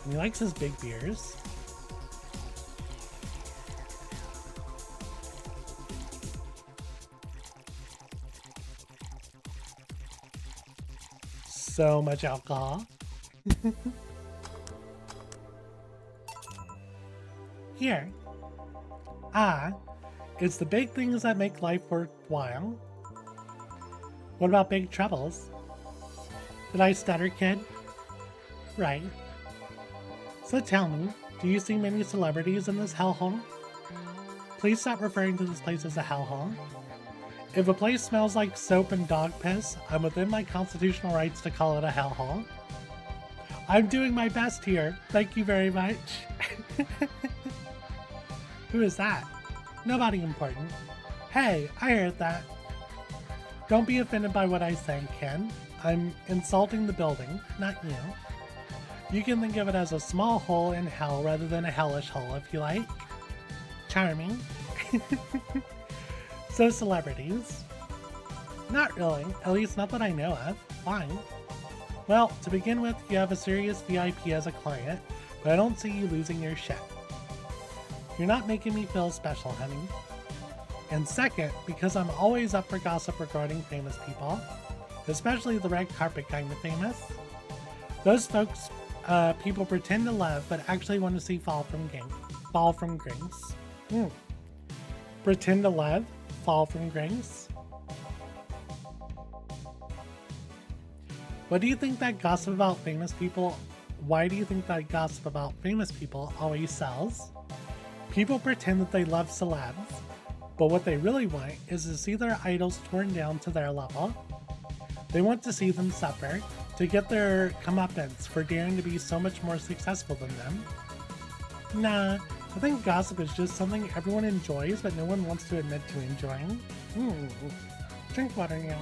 [SPEAKER 1] And he likes his big beers. So much alcohol. Here. Ah, it's the big things that make life worthwhile. What about big troubles? Did I stutter, kid? Right. So tell me, do you see many celebrities in this hellhole? Please stop referring to this place as a hellhole. If a place smells like soap and dog piss, I'm within my constitutional rights to call it a hellhole. I'm doing my best here. Thank you very much. Who is that? Nobody important. Hey, I heard that. Don't be offended by what I say, Ken. I'm insulting the building, not you. You can think of it as a small hole in hell rather than a hellish hole if you like. Charming. So celebrities? Not really, at least not that I know of. Fine. Well, to begin with, you have a serious VIP as a client, but I don't see you losing your shit. You're not making me feel special, honey. And second, because I'm always up for gossip regarding famous people, especially the red carpet kind of famous. Those folks people pretend to love, but actually want to see fall from grace. Pretend to love, fall from grace. What do you think that gossip about famous people? Why do you think that gossip about famous people always sells? People pretend that they love celebs, but what they really want is to see their idols torn down to their level. They want to see them suffer, to get their comeuppance for daring to be so much more successful than them. Nah, I think gossip is just something everyone enjoys but no one wants to admit to enjoying. Drink water now.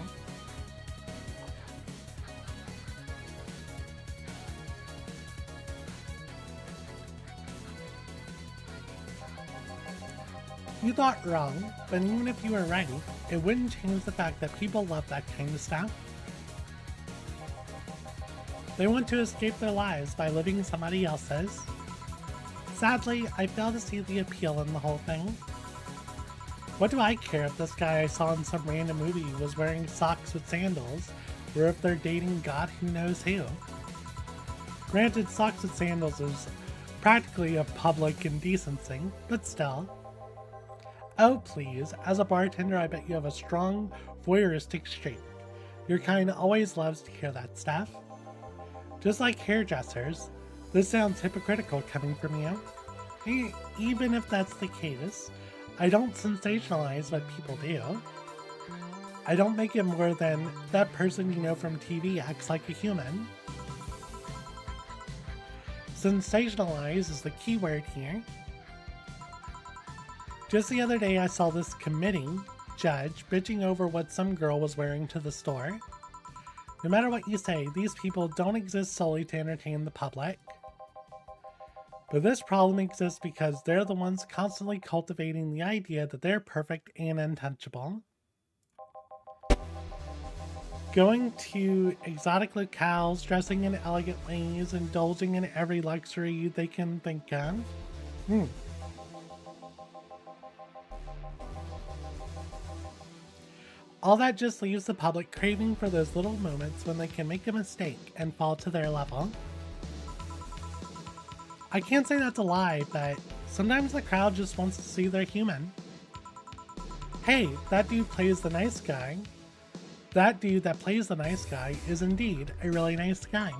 [SPEAKER 1] You thought wrong, but even if you were right, it wouldn't change the fact that people love that kind of stuff. They want to escape their lives by living somebody else's. Sadly, I fail to see the appeal in the whole thing. What do I care if this guy I saw in some random movie was wearing socks with sandals, or if they're dating God who knows who? Granted, socks with sandals is practically a public indecency, but still. Oh please, as a bartender I bet you have a strong voyeuristic streak. Your kind always loves to hear that stuff. Just like hairdressers, this sounds hypocritical coming from you. Even if that's the case, I don't sensationalize what people do. I don't make it more than that person you know from TV acts like a human. Sensationalize is the key word here. Just the other day I saw this committing judge bitching over what some girl was wearing to the store. No matter what you say, these people don't exist solely to entertain the public. But this problem exists because they're the ones constantly cultivating the idea that they're perfect and untouchable. Going to exotic locales, dressing in elegant ways, indulging in every luxury they can think of. All that just leaves the public craving for those little moments when they can make a mistake and fall to their level. I can't say that's a lie, but sometimes the crowd just wants to see they're human. Hey, that dude plays the nice guy. That dude that plays the nice guy is indeed a really nice guy.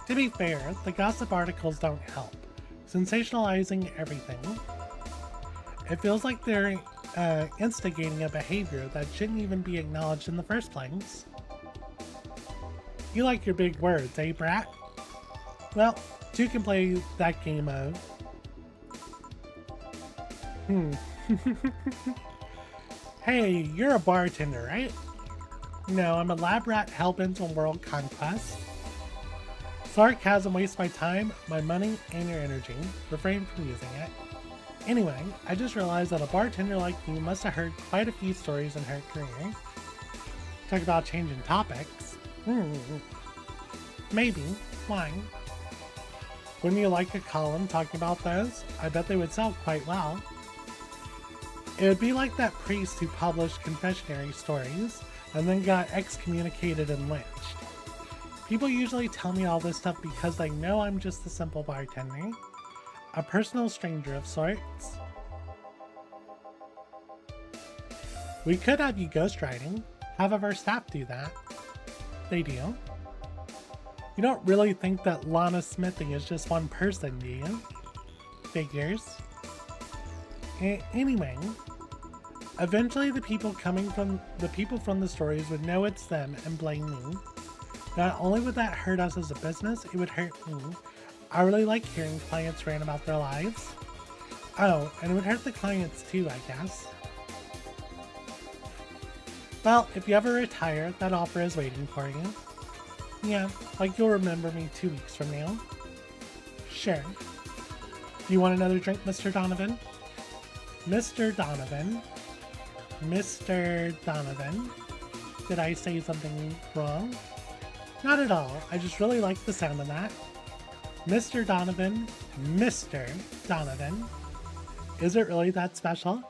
[SPEAKER 1] To be fair, the gossip articles don't help, sensationalizing everything. It feels like they're instigating a behavior that shouldn't even be acknowledged in the first place. You like your big words, eh, brat? Well, two can play that game of... Hey, you're a bartender, right? No, I'm a lab rat hellbent on world conquest. Sarcasm wastes my time, my money, and your energy. Refrain from using it. Anyway, I just realized that a bartender like you must have heard quite a few stories in her career. Talk about changing topics. Maybe. Why? Wouldn't you like a column talking about those? I bet they would sell quite well. It would be like that priest who published confessionary stories and then got excommunicated and lynched. People usually tell me all this stuff because they know I'm just a simple bartender. A personal stranger of sorts. We could have you ghostwriting. Have of our staff do that. They do. You don't really think that Lana Smithing is just one person, do you? Figures. Anyway, eventually the people from the stories would know it's them and blame me. Not only would that hurt us as a business, it would hurt me. I really like hearing clients rant about their lives. Oh, and it would hurt the clients too, I guess. Well, if you ever retire, that offer is waiting for you. Yeah, like you'll remember me 2 weeks from now. Sure. Do you want another drink, Mr. Donovan? Mr. Donovan? Mr. Donovan? Did I say something wrong? Not at all, I just really like the sound of that. Mr. Donovan, Mr. Donovan. Is it really that special?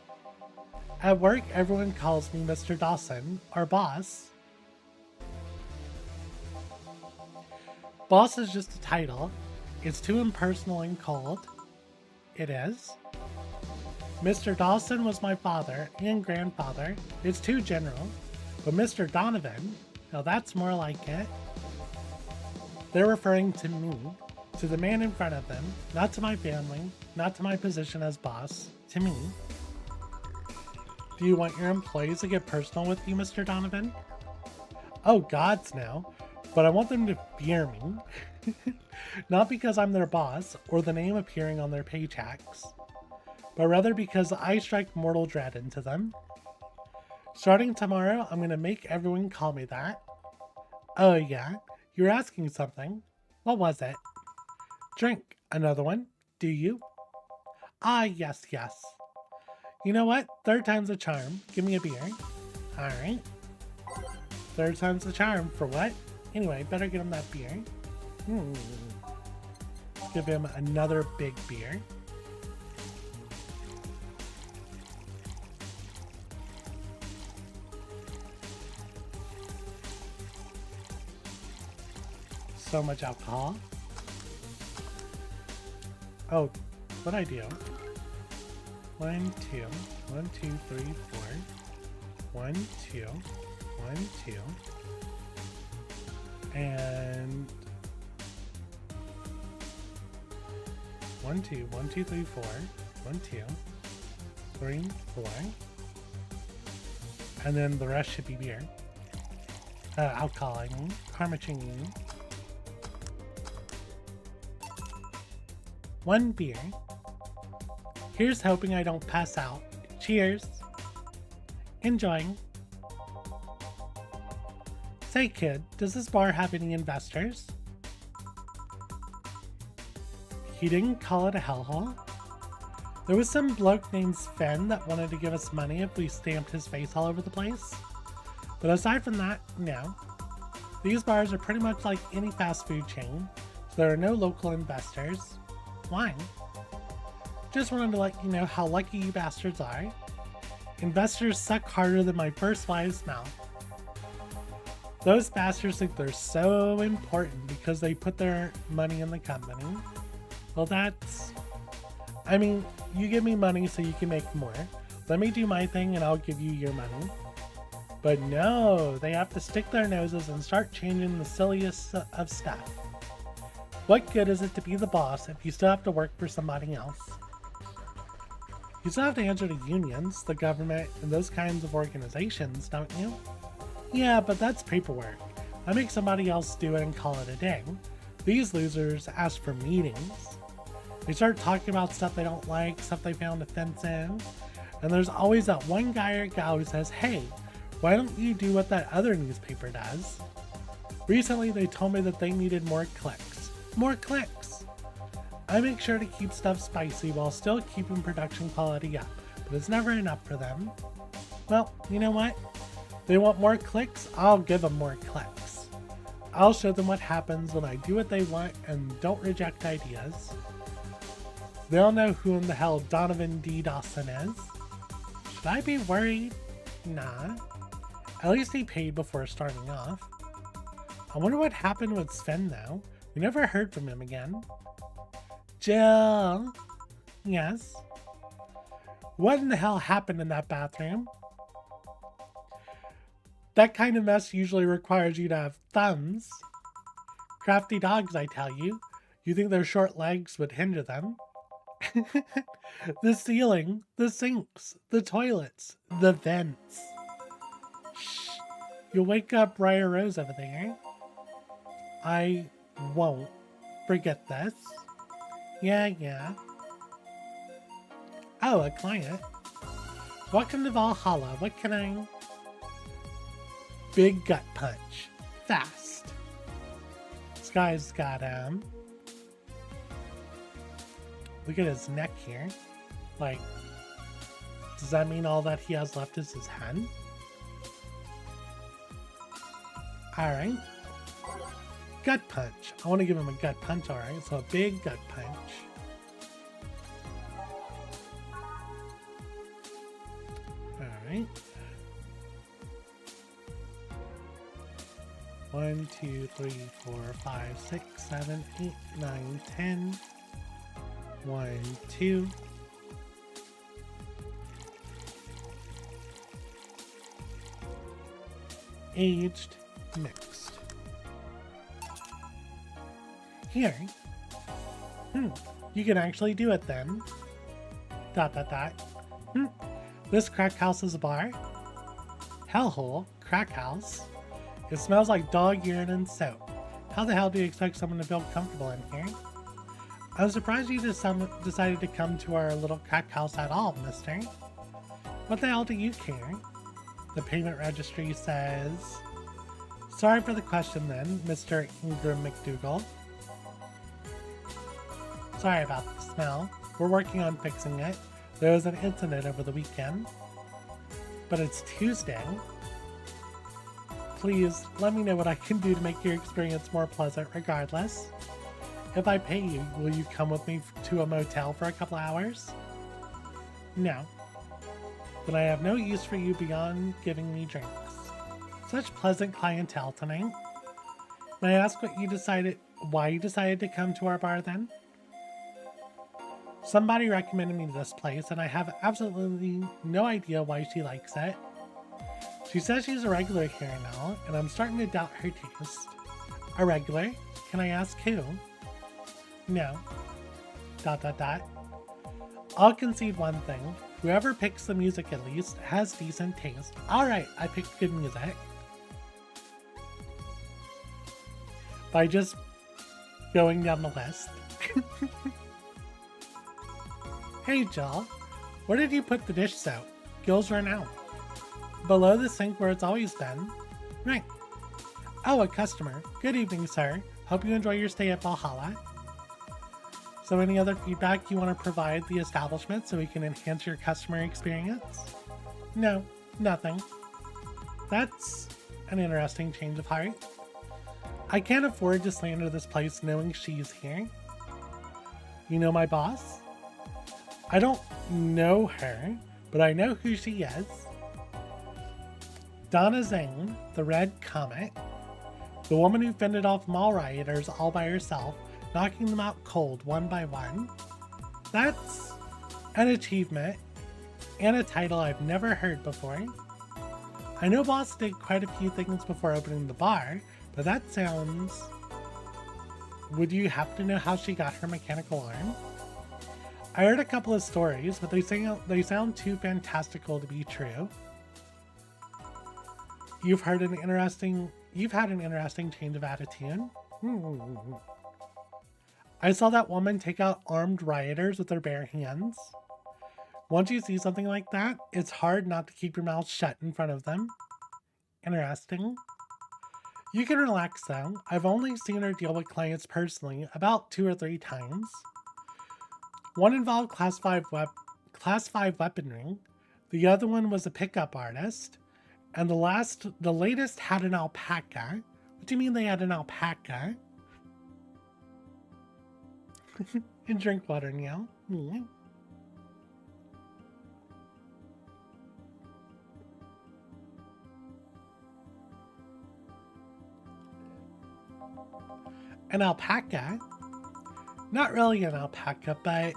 [SPEAKER 1] At work, everyone calls me Mr. Dawson, our boss. Boss is just a title. It's too impersonal and cold. It is. Mr. Dawson was my father and grandfather. It's too general. But Mr. Donovan, Now that's more like it. They're referring to me, to the man in front of them, not to my family, not to my position as boss, to me. Do you want your employees to get personal with you, Mr. Donovan? Oh, gods, no. But I want them to fear me. Not because I'm their boss or the name appearing on their paychecks, but rather because I strike mortal dread into them. Starting tomorrow, I'm going to make everyone call me that. Oh yeah? You're asking something. What was it? Drink. Another one? Do you? Ah, yes, yes. You know what? Third time's a charm. Give me a beer. Alright. Third time's the charm. For what? Anyway, better get him that beer. Give him another big beer. So much alcohol. Oh, what'd I do? 1, 2, 1, 2, 3, 4. 1, 2, 1, 2. And 1, 2, 1, 2, 3, 4. 1, 2, 3, 4. And then the rest should be beer. Alcohol, I mean. Karmaching. 1 beer. Here's hoping I don't pass out. Cheers. Enjoying. Say kid, does this bar have any investors? He didn't call it a hellhole. There was some bloke named Sven that wanted to give us money if we stamped his face all over the place. But aside from that, no. These bars are pretty much like any fast food chain, so there are no local investors. Why? Just wanted to let you know how lucky you bastards are. Investors suck harder than my first wife's mouth. Those bastards think they're so important because they put their money in the company. Well, that's... I mean, you give me money so you can make more. Let me do my thing and I'll give you your money. But no, they have to stick their noses and start changing the silliest of stuff. What good is it to be the boss if you still have to work for somebody else? You still have to answer to unions, the government, and those kinds of organizations, don't you? Yeah, but that's paperwork. I make somebody else do it and call it a day. These losers ask for meetings. They start talking about stuff they don't like, stuff they found offensive, and there's always that one guy or gal who says, hey, why don't you do what that other newspaper does? Recently, they told me that they needed more clicks. More clicks! I make sure to keep stuff spicy while still keeping production quality up, but it's never enough for them. Well, you know what? They want more clicks? I'll give them more clicks. I'll show them what happens when I do what they want and don't reject ideas. They'll know who in the hell Donovan D. Dawson is. Should I be worried? Nah. At least he paid before starting off. I wonder what happened with Sven though. We never heard from him again. Jill. Yes? What in the hell happened in that bathroom? That kind of mess usually requires you to have thumbs. Crafty dogs, I tell you. You think their short legs would hinder them? The ceiling, the sinks, the toilets, the vents. Shh. You'll wake up Briar Rose over there. I won't forget this. Yeah. Oh, a client. Welcome to Valhalla. What can I... Big gut punch. Fast. This guy's got, look at his neck here. Like, does that mean all that he has left is his head? Alright. Gut punch. I want to give him a gut punch, alright. So a big gut punch. Alright. 1, 2, 3, 4, 5, 6, 7, 8, 9, 10. 1, 2. Aged. mixed. Here. You can actually do it then. ... This crack house is a bar? Hellhole, crack house. It smells like dog urine and soap. How the hell do you expect someone to feel comfortable in here? I'm surprised you decided to come to our little crack house at all, mister. What the hell do you care? The payment registry says... Sorry for the question then, Mr. Ingram McDougal. Sorry about the smell. We're working on fixing it. There was an incident over the weekend. But it's Tuesday. Please, let me know what I can do to make your experience more pleasant regardless. If I pay you, will you come with me to a motel for a couple hours? No. Then I have no use for you beyond giving me drinks. Such pleasant clientele tonight. May I ask why you decided to come to our bar then? Somebody recommended me this place, and I have absolutely no idea why she likes it. She says she's a regular here now, and I'm starting to doubt her taste. A regular? Can I ask who? No. ... I'll concede one thing. Whoever picks the music at least has decent taste. Alright, I picked good music. By just going down the list. Hey Jill, where did you put the dish soap? Gills run out. Below the sink where it's always been. Right. Oh, a customer. Good evening, sir. Hope you enjoy your stay at Valhalla. So any other feedback you want to provide the establishment so we can enhance your customer experience? No, nothing. That's an interesting change of heart. I can't afford to slander this place knowing she's here. You know my boss? I don't know her, but I know who she is. Donna Zane, the Red Comet, the woman who fended off mall rioters all by herself, knocking them out cold one by one. That's an achievement and a title I've never heard before. I know Boss did quite a few things before opening the bar, but that sounds... Would you happen to know how she got her mechanical arm? I heard a couple of stories, but they sound too fantastical to be true. You've had an interesting change of attitude. I saw that woman take out armed rioters with her bare hands. Once you see something like that, it's hard not to keep your mouth shut in front of them. Interesting. You can relax though. I've only seen her deal with clients personally about 2 or 3 times. One involved class 5 weaponry, the other one was a pickup artist, and the latest had an alpaca. What do you mean they had an alpaca? And drink water now. An alpaca? Not really an alpaca, but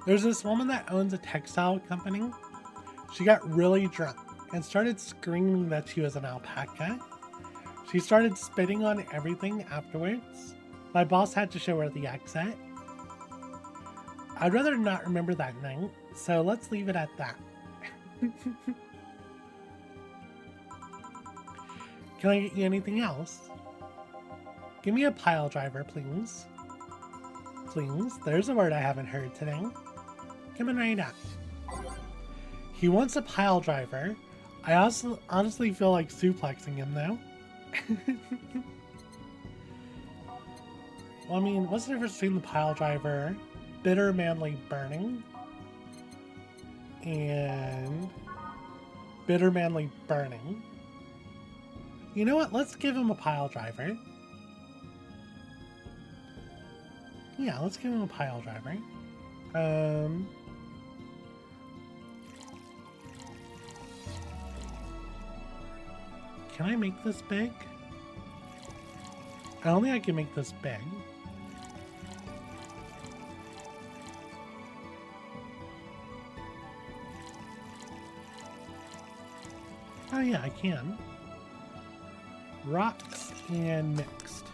[SPEAKER 1] there's this woman that owns a textile company. She got really drunk and started screaming that she was an alpaca. She started spitting on everything afterwards. My boss had to show her the exit. I'd rather not remember that night, so let's leave it at that. Can I get you anything else? Give me a pile driver, please. Please, there's a word I haven't heard today. Coming right up. He wants a pile driver. I also honestly feel like suplexing him though. Well, I mean, what's the difference between the pile driver, bitter manly burning, and bitter manly burning? You know what? Let's give him a pile driver. Yeah, let's give him a pile driver. Can I make this big? I don't think I can make this big. Oh yeah, I can. rocks and mixed.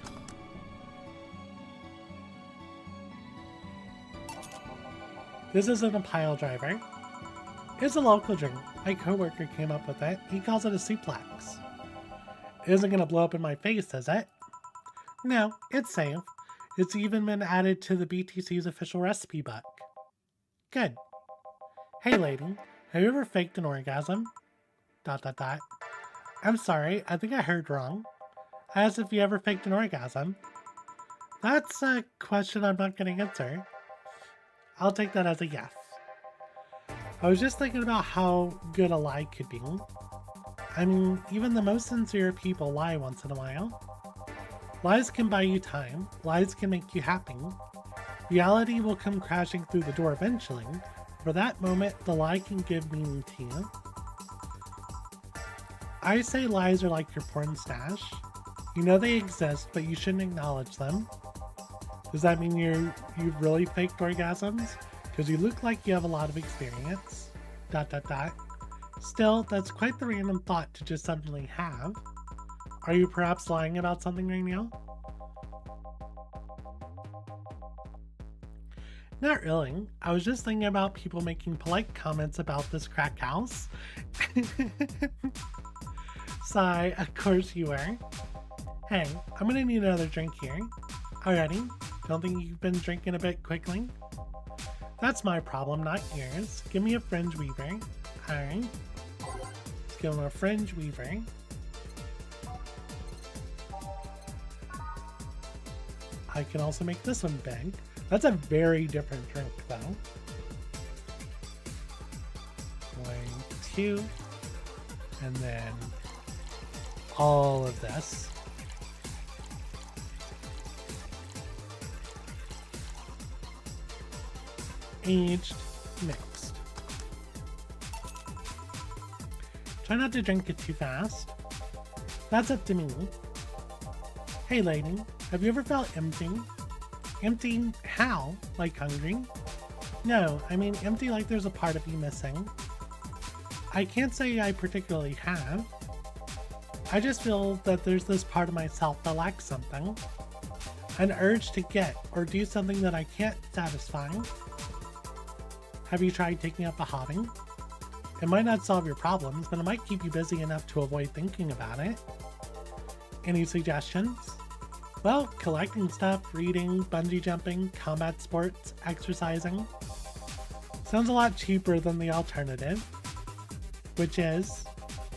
[SPEAKER 1] This isn't a pile driver. It's a local drink. My coworker came up with it. He calls it a suplex. It isn't gonna blow up in my face, is it? No, it's safe. It's even been added to the BTC's official recipe book. Good. Hey lady, have you ever faked an orgasm? ... I'm sorry, I think I heard wrong. I asked if you ever faked an orgasm. That's a question I'm not gonna answer. I'll take that as a yes. I was just thinking about how good a lie could be. I mean, even the most sincere people lie once in a while. Lies can buy you time. Lies can make you happy. Reality will come crashing through the door eventually. For that moment, the lie can give meaning to you. I say lies are like your porn stash. You know they exist, but you shouldn't acknowledge them. Does that mean you've really faked orgasms? Because you look like you have a lot of experience. ... Still, that's quite the random thought to just suddenly have. Are you perhaps lying about something right now? Not really. I was just thinking about people making polite comments about this crack house. Sigh, of course you were. Hey, I'm gonna need another drink here. Already? Don't think you've been drinking a bit quickly? That's my problem, not yours. Give me a fringe weaver. Alright. Let's give him a fringe weaver. I can also make this one big. That's a very different drink, though. 1, 2, and then all of this. Aged, mixed. Try not to drink it too fast. That's up to me. Hey lady, have you ever felt empty? Empty how? Like hungry? No, I mean empty like there's a part of you missing. I can't say I particularly have. I just feel that there's this part of myself that lacks something. An urge to get or do something that I can't satisfy. Have you tried taking up a hobby? It might not solve your problems, but it might keep you busy enough to avoid thinking about it. Any suggestions? Well, collecting stuff, reading, bungee jumping, combat sports, exercising. Sounds a lot cheaper than the alternative, which is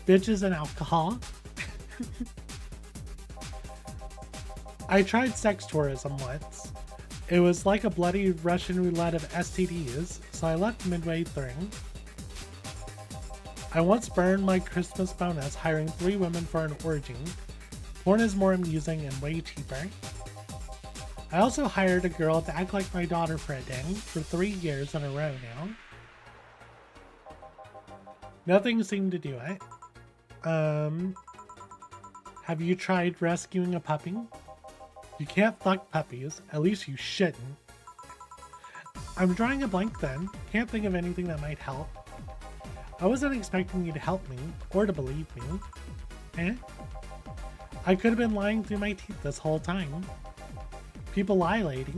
[SPEAKER 1] bitches and alcohol. I tried sex tourism once. It was like a bloody Russian roulette of STDs, so I left midway through. I once burned my Christmas bonus hiring 3 women for an orgy. Porn is more amusing and way cheaper. I also hired a girl to act like my daughter for a day for 3 years in a row now. Nothing seemed to do it. Have you tried rescuing a puppy? You can't fuck puppies, at least you shouldn't. I'm drawing a blank then, can't think of anything that might help. I wasn't expecting you to help me, or to believe me. Eh? I could have been lying through my teeth this whole time. People lie, lady. ...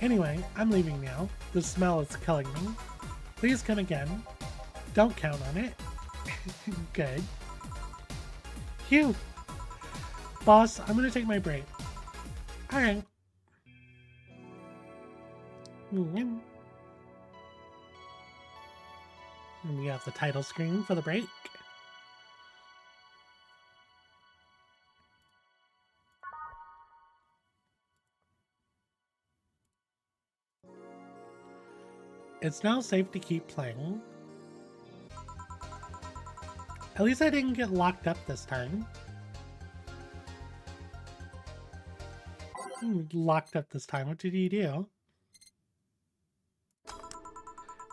[SPEAKER 1] Anyway, I'm leaving now. The smell is killing me. Please come again. Don't count on it. Good. Phew! Boss, I'm gonna take my break. Alright. And we have the title screen for the break. It's now safe to keep playing. At least I didn't get locked up this time. Locked up this time. What did you do?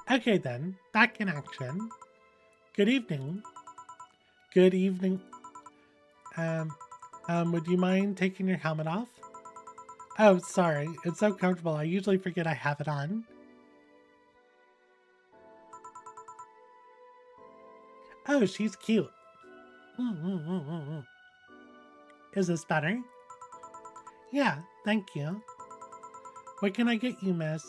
[SPEAKER 1] Okay then, back in action. Good evening. Good evening. Would you mind taking your helmet off? Oh, sorry. It's so comfortable. I usually forget I have it on. Oh, she's cute. Is this better? Yeah, thank you. What can I get you, miss?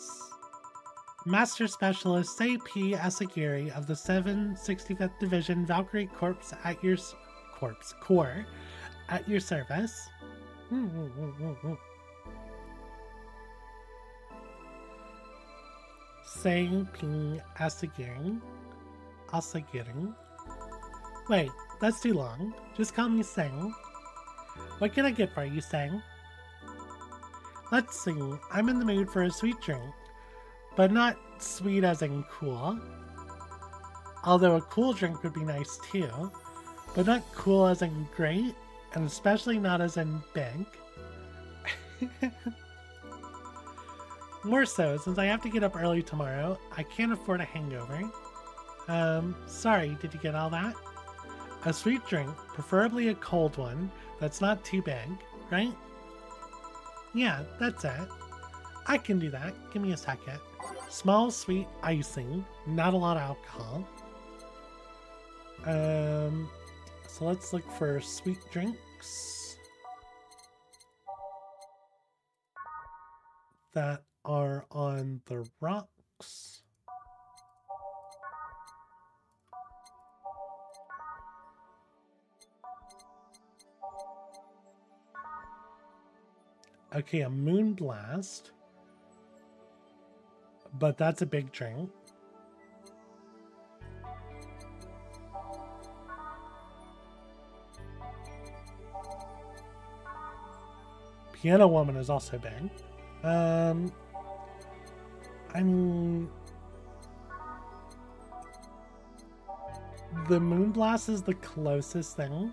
[SPEAKER 1] Master Specialist Say-P Asagiri of the 765th Division Valkyrie Corps at your Corps at your service. Say-P Asagiri. Wait, that's too long. Just call me Sang. What can I get for you, Sang? Let's see. I'm in the mood for a sweet drink. But not sweet as in cool. Although a cool drink would be nice too. But not cool as in great. And especially not as in big. More so, since I have to get up early tomorrow, I can't afford a hangover. Sorry, did you get all that? A sweet drink, preferably a cold one, that's not too big, right? Yeah, that's it. I can do that. Give me a second. Small, sweet icing, not a lot of alcohol. So let's look for sweet drinks that are on the rocks. Okay, a Moon Blast. But that's a big drink. Piano Woman is also big. I mean, the Moon Blast is the closest thing.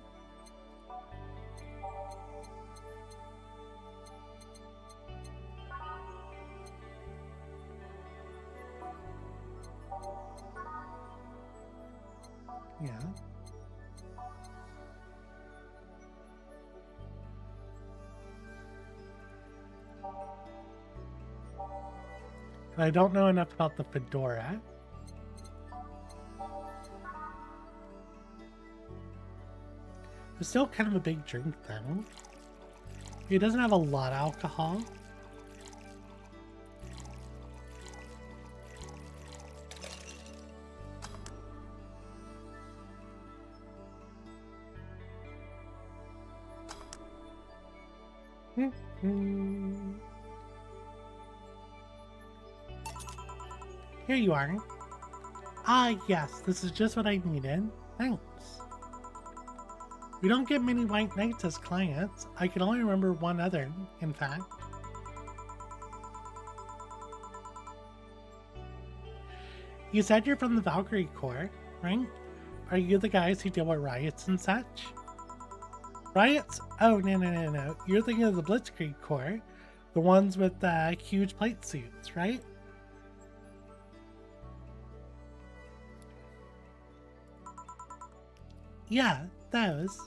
[SPEAKER 1] Yeah. And I don't know enough about the fedora. It's still kind of a big drink though. It doesn't have a lot of alcohol. Here you are. Ah, yes, this is just what I needed. Thanks. We don't get many white knights as clients. I can only remember one other, in fact. You said you're from the Valkyrie Corps, right? Are you the guys who deal with riots and such? Riots? Oh, no. You're thinking of the Blitzkrieg Corps. The ones with the huge plate suits, right? Yeah, those.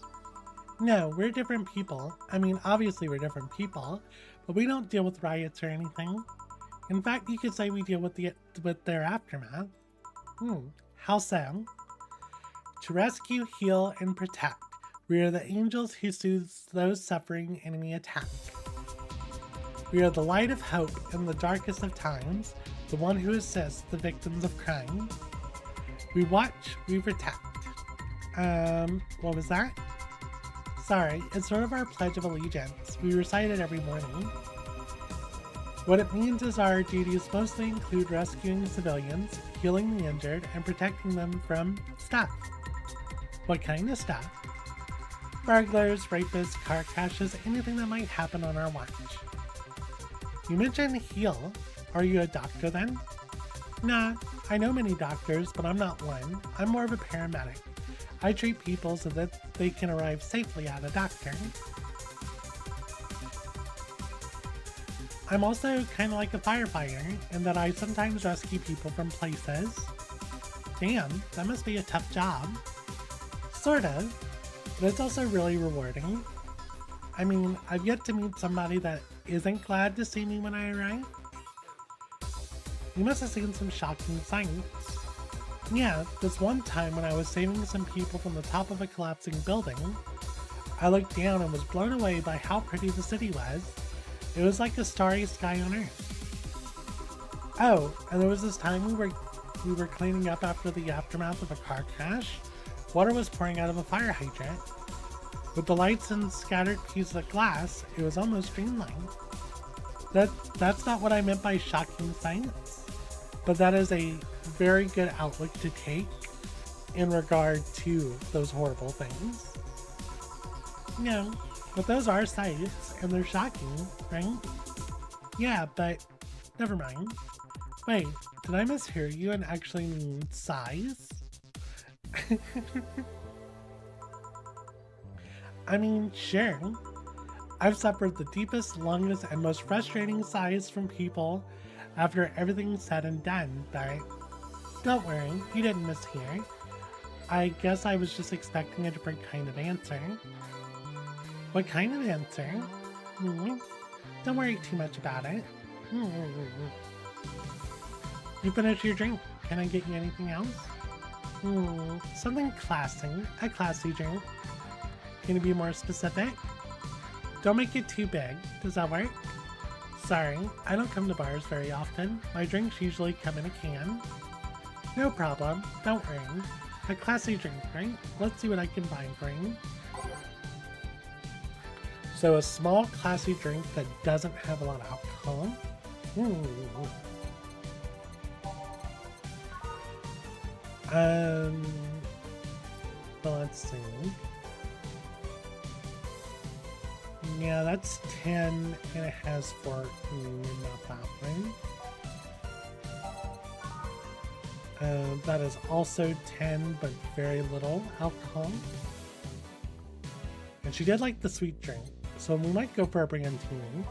[SPEAKER 1] No, we're different people. I mean, obviously we're different people, but we don't deal with riots or anything. In fact, you could say we deal with their aftermath. How so? To rescue, heal, and protect. We are the angels who soothe those suffering enemy attack. We are the light of hope in the darkest of times, the one who assists the victims of crime. We watch, we protect. What was that? Sorry, it's sort of our Pledge of Allegiance. We recite it every morning. What it means is our duties mostly include rescuing civilians, healing the injured, and protecting them from stuff. What kind of stuff? Burglars, rapists, car crashes, anything that might happen on our watch. You mentioned heal. Are you a doctor then? Nah, I know many doctors, but I'm not one. I'm more of a paramedic. I treat people so that they can arrive safely at a doctor. I'm also kind of like a firefighter, in that I sometimes rescue people from places. Damn, that must be a tough job. Sort of, but it's also really rewarding. I mean, I've yet to meet somebody that isn't glad to see me when I arrive. You must have seen some shocking sights. Yeah, this one time when I was saving some people from the top of a collapsing building, I looked down and was blown away by how pretty the city was. It was like a starry sky on Earth. Oh, and there was this time we were cleaning up after the aftermath of a car crash. Water was pouring out of a fire hydrant. With the lights and scattered pieces of glass, it was almost dreamlike. That's not what I meant by shocking science, but that is a very good outlook to take in regard to those horrible things. No, but those are sights, and they're shocking, right? Yeah, but never mind. Wait, did I mishear you and actually mean size? I mean, sure. I've suffered the deepest, longest, and most frustrating sighs from people after everything's said and done, but don't worry, you didn't mishear. I guess I was just expecting a different kind of answer. What kind of answer? Don't worry too much about it. You finished your drink. Can I get you anything else? Something classy. A classy drink. Can you be more specific? Don't make it too big. Does that work? Sorry, I don't come to bars very often. My drinks usually come in a can. No problem. Don't worry. A classy drink, right? Let's see what I can find for you. So a small classy drink that doesn't have a lot of alcohol. Well, let's see. Yeah, that's 10 and it has 14, not that one. That is also 10, but very little alcohol. And she did like the sweet drink, so we might go for a brandini.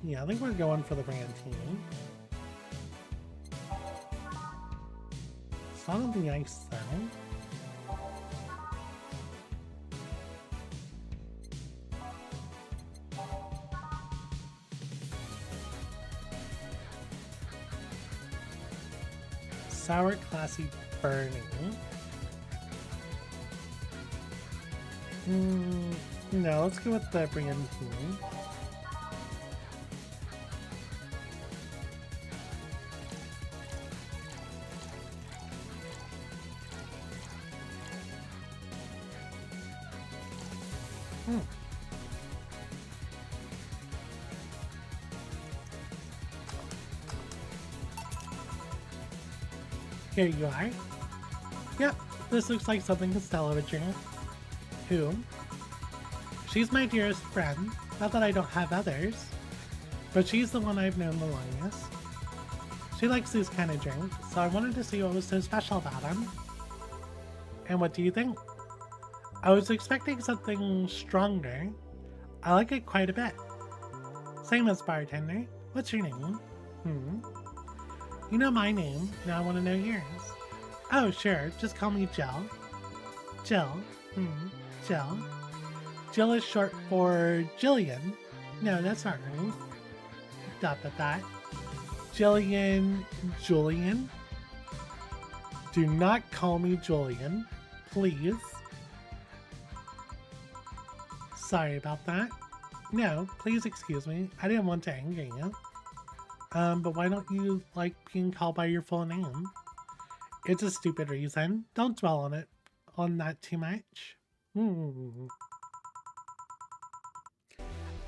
[SPEAKER 1] Yeah, I think we're going for the brandini. It's not on the ice though. Sour, classy, burning. No, let's go with the brandini. Here you are. Yep, this looks like something Estella would drink. Who? She's my dearest friend. Not that I don't have others, but she's the one I've known the longest. She likes these kind of drinks, so I wanted to see what was so special about them. And what do you think? I was expecting something stronger. I like it quite a bit. Same as bartender. What's your name? You know my name, now I want to know yours. Oh, sure, just call me Jill. Jill. Jill. Jill is short for Jillian. No, that's not right. ... Jillian. Julian. Do not call me Julian, please. Sorry about that. No, please excuse me. I didn't want to anger you. But why don't you like being called by your full name? It's a stupid reason. Don't dwell on that too much.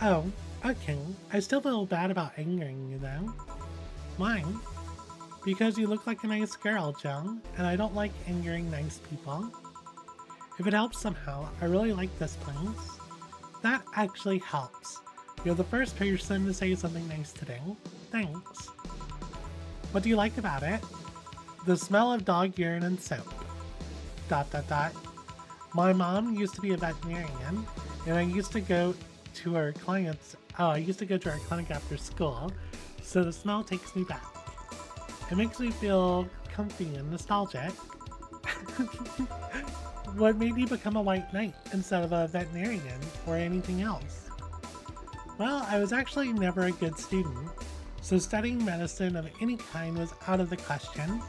[SPEAKER 1] Oh, okay. I still feel bad about angering you though. Why? Because you look like a nice girl, Jill, and I don't like angering nice people. If it helps somehow, I really like this place. That actually helps. You're the first person to say something nice today. Thanks. What do you like about it? The smell of dog urine and soap. ... My mom used to be a veterinarian, and I used to go to her clients. I used to go to her clinic after school, so the smell takes me back. It makes me feel comfy and nostalgic. What made you become a white knight instead of a veterinarian or anything else? Well, I was actually never a good student. so studying medicine of any kind was out of the question.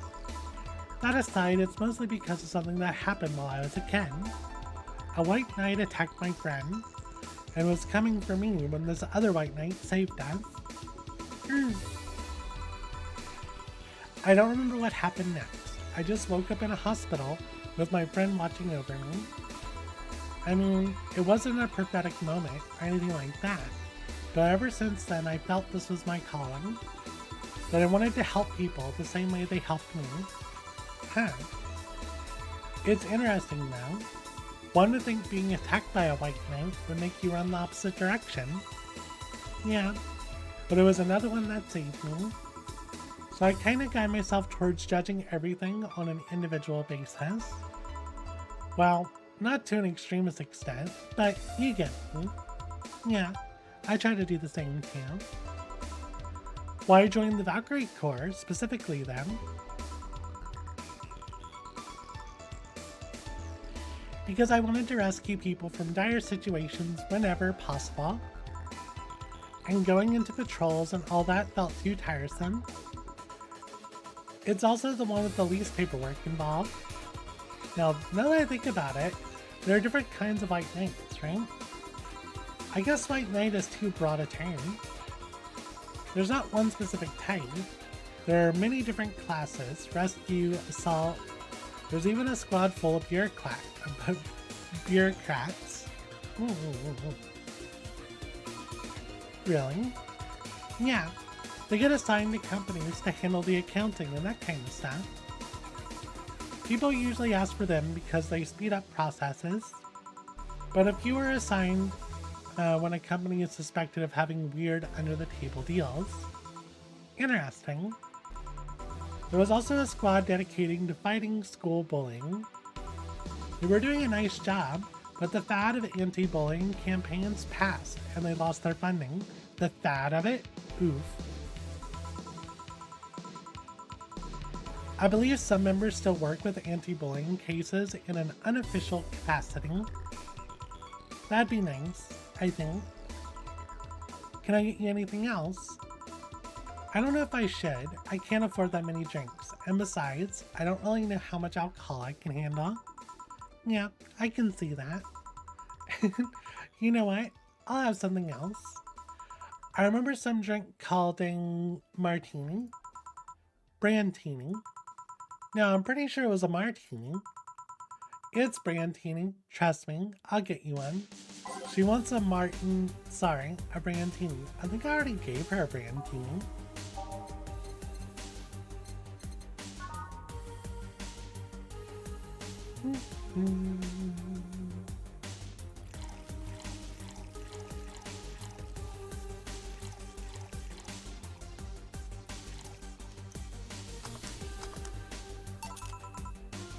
[SPEAKER 1] That aside, it's mostly because of something that happened while I was a kid. A white knight attacked my friend, and was coming for me when this other white knight saved us. I don't remember what happened next. I just woke up in a hospital with my friend watching over me. I mean, it wasn't a prophetic moment or anything like that, but ever since then I felt this was my calling. That I wanted to help people the same way they helped me. It's interesting though. One would think being attacked by a white knight would make you run the opposite direction. Yeah, but it was another one that saved me. So I kinda guide myself towards judging everything on an individual basis. Well, not to an extremist extent, but you get me. Yeah, I try to do the same too. Why join the Valkyrie Corps specifically then? Because I wanted to rescue people from dire situations whenever possible. And going into patrols and all that felt too tiresome. It's also the one with the least paperwork involved. Now that I think about it, there are different kinds of white knights, right? I guess white knight is too broad a term. There's not one specific type. There are many different classes: rescue, assault. There's even a squad full of bureaucrats. Really? Yeah. They get assigned to companies to handle the accounting and that kind of stuff. People usually ask for them because they speed up processes. But a few are assigned when a company is suspected of having weird under-the-table deals. Interesting. There was also a squad dedicated to fighting school bullying. They were doing a nice job, but the fad of anti-bullying campaigns passed and they lost their funding. The fad of it? Oof. I believe some members still work with anti-bullying cases in an unofficial capacity. That'd be nice, I think. Can I get you anything else? I don't know if I should. I can't afford that many drinks. And besides, I don't really know how much alcohol I can handle. Yeah, I can see that. You know what? I'll have something else. I remember some drink called a martini. Brandtini. No, I'm pretty sure it was a martini. It's Brandtini. Trust me, I'll get you one. She wants a Brandtini. I think I already gave her a Brandtini.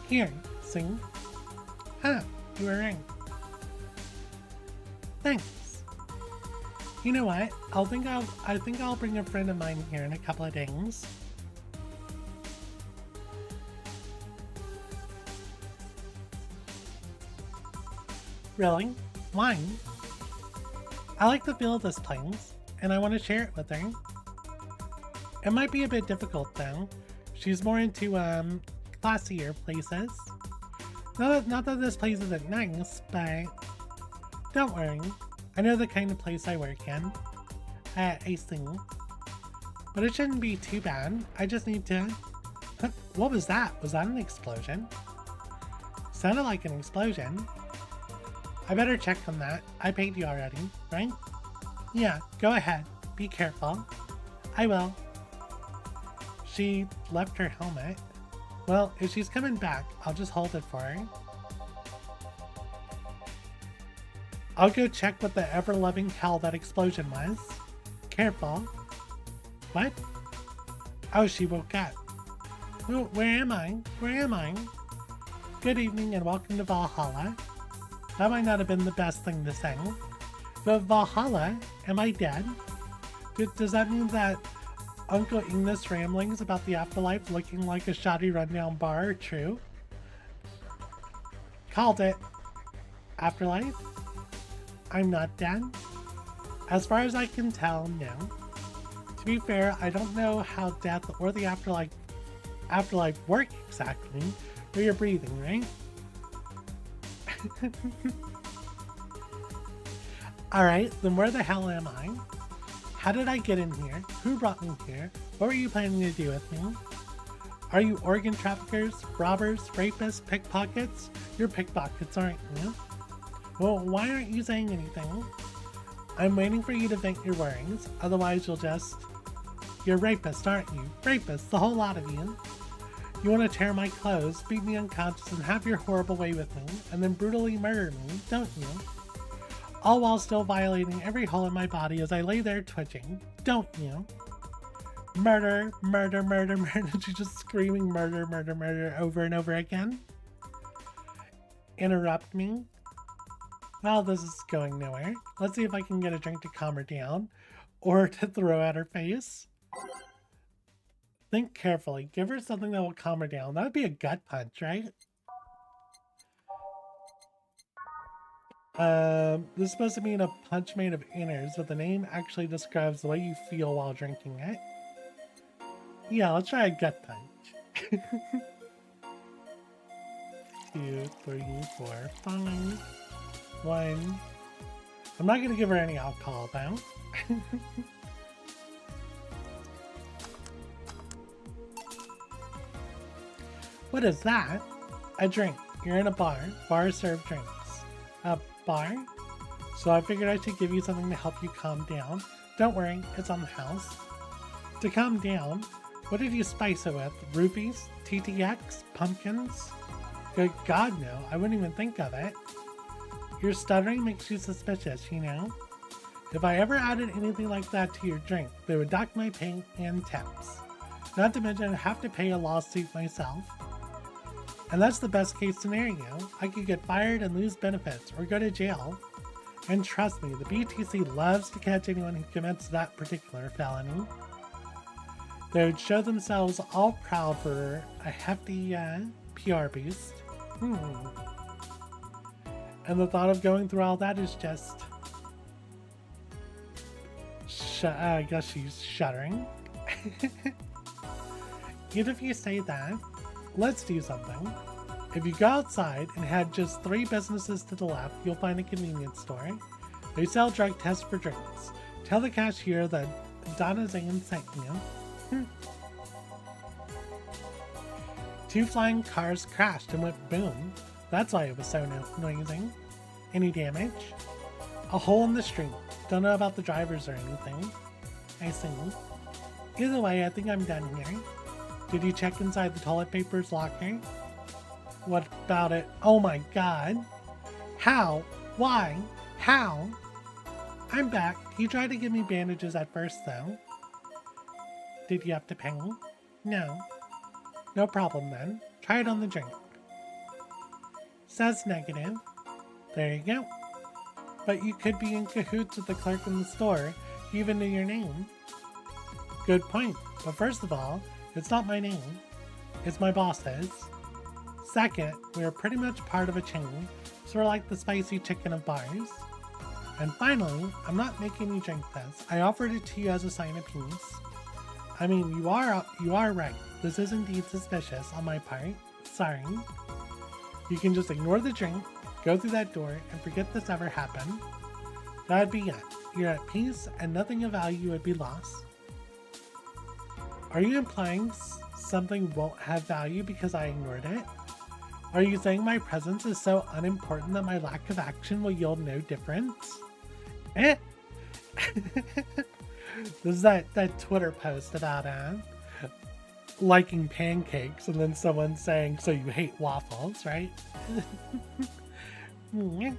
[SPEAKER 1] Here, see? You were right. Thanks. You know what? I think I'll bring a friend of mine here in a couple of days. Really? Why? I like the feel of this place, and I want to share it with her. It might be a bit difficult though. She's more into classier places. Not that this place isn't nice, but don't worry. I know the kind of place I work in. I sing. But it shouldn't be too bad. I just need to... What was that? Was that an explosion? Sounded like an explosion. I better check on that. I paid you already, right? Yeah, go ahead. Be careful. I will. She left her helmet. Well, if she's coming back, I'll just hold it for her. I'll go check what the ever-loving hell that explosion was. Careful. What? Oh, she woke up. Where am I? Where am I? Good evening and welcome to Valhalla. That might not have been the best thing to say. But Valhalla? Am I dead? Does that mean that Uncle Igna's ramblings about the afterlife looking like a shoddy rundown bar are true? Called it. Afterlife? I'm not dead? As far as I can tell, no. To be fair, I don't know how death or the afterlife work exactly, but you're breathing, right? Alright, then where the hell am I? How did I get in here? Who brought me here? What were you planning to do with me? Are you organ traffickers, robbers, rapists, pickpockets? You're pickpockets, aren't you? Well, why aren't you saying anything? I'm waiting for you to vent your worries, otherwise you're rapists, aren't you? Rapists, the whole lot of you. You want to tear my clothes, beat me unconscious, and have your horrible way with me, and then brutally murder me, don't you? All while still violating every hole in my body as I lay there twitching, don't you? Murder, murder, murder, murder. She's just screaming murder, murder, murder over and over again. Interrupt me. Well, this is going nowhere. Let's see if I can get a drink to calm her down, or to throw at her face. Think carefully. Give her something that will calm her down. That would be a gut punch, right? This is supposed to mean a punch made of innards, but the name actually describes the way you feel while drinking it. Yeah, let's try a gut punch. 2, 3, 4, 5. 1. I'm not gonna give her any alcohol though. What is that? A drink. You're in a bar. Bars serve drinks. A bar? So I figured I should give you something to help you calm down. Don't worry, it's on the house. To calm down, what did you spice it with? Rupees? TTX? Pumpkins? Good God, no. I wouldn't even think of it. Your stuttering makes you suspicious, you know? If I ever added anything like that to your drink, they would dock my pay and tips. Not to mention I'd have to pay a lawsuit myself. And that's the best case scenario. I could get fired and lose benefits, or go to jail. And trust me, the BTC loves to catch anyone who commits that particular felony. They would show themselves all proud for a hefty PR boost. And the thought of going through all that is just... I guess she's shuddering. Even if you say that, let's do something. If you go outside and head just 3 businesses to the left, you'll find a convenience store. They sell drug tests for drinks. Tell the cashier that Donna Zane sent you. 2 flying cars crashed and went boom. That's why it was so noisy. Any damage? A hole in the street. Don't know about the drivers or anything. I see. Either way, I think I'm done here. Did you check inside the toilet paper's locker? What about it? Oh my god. How? Why? How? I'm back. You tried to give me bandages at first though. Did you have to pay? No. No problem then. Try it on the drink. Says negative. There you go. But you could be in cahoots with the clerk in the store. You even knew your name. Good point. But first of all, it's not my name. It's my boss's. Second, we are pretty much part of a chain, so we're like the spicy chicken of bars. And finally, I'm not making you drink this. I offered it to you as a sign of peace. I mean, you are right. This is indeed suspicious on my part. Sorry. You can just ignore the drink, go through that door, and forget this ever happened. That'd be it. You're at peace, and nothing of value would be lost. Are you implying something won't have value because I ignored it? Are you saying my presence is so unimportant that my lack of action will yield no difference? Eh? This is that Twitter post about liking pancakes and then someone saying, so you hate waffles, right? And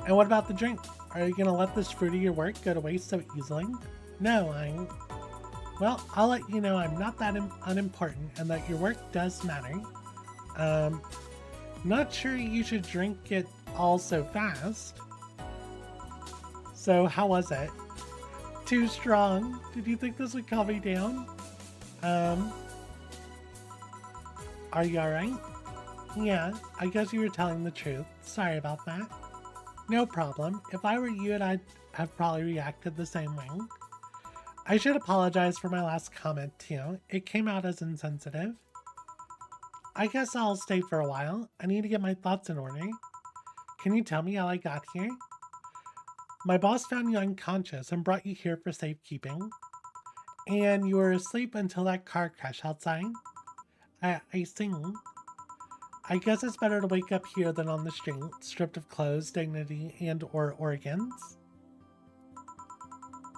[SPEAKER 1] what about the drink? Are you gonna let this fruit of your work go to waste so easily? No, well, I'll let you know I'm not that unimportant and that your work does matter. Not sure you should drink it all so fast. So, how was it? Too strong? Did you think this would calm me down? Are you alright? Yeah, I guess you were telling the truth. Sorry about that. No problem. If I were you, I'd have probably reacted the same way. I should apologize for my last comment too. It came out as insensitive. I guess I'll stay for a while. I need to get my thoughts in order. Can you tell me how I got here? My boss found you unconscious and brought you here for safekeeping. And you were asleep until that car crash outside? I see. I guess it's better to wake up here than on the street, stripped of clothes, dignity, and or organs.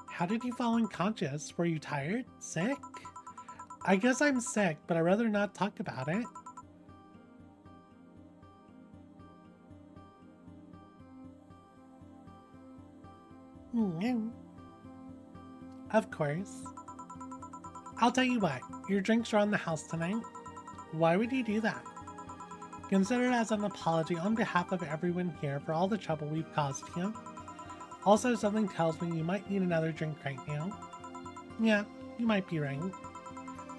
[SPEAKER 1] How did you fall unconscious? Were you tired? Sick? I guess I'm sick, but I'd rather not talk about it. Of course. I'll tell you what, your drinks are on the house tonight. Why would you do that? Consider it as an apology on behalf of everyone here for all the trouble we've caused you. Also, something tells me you might need another drink right now. Yeah, you might be right.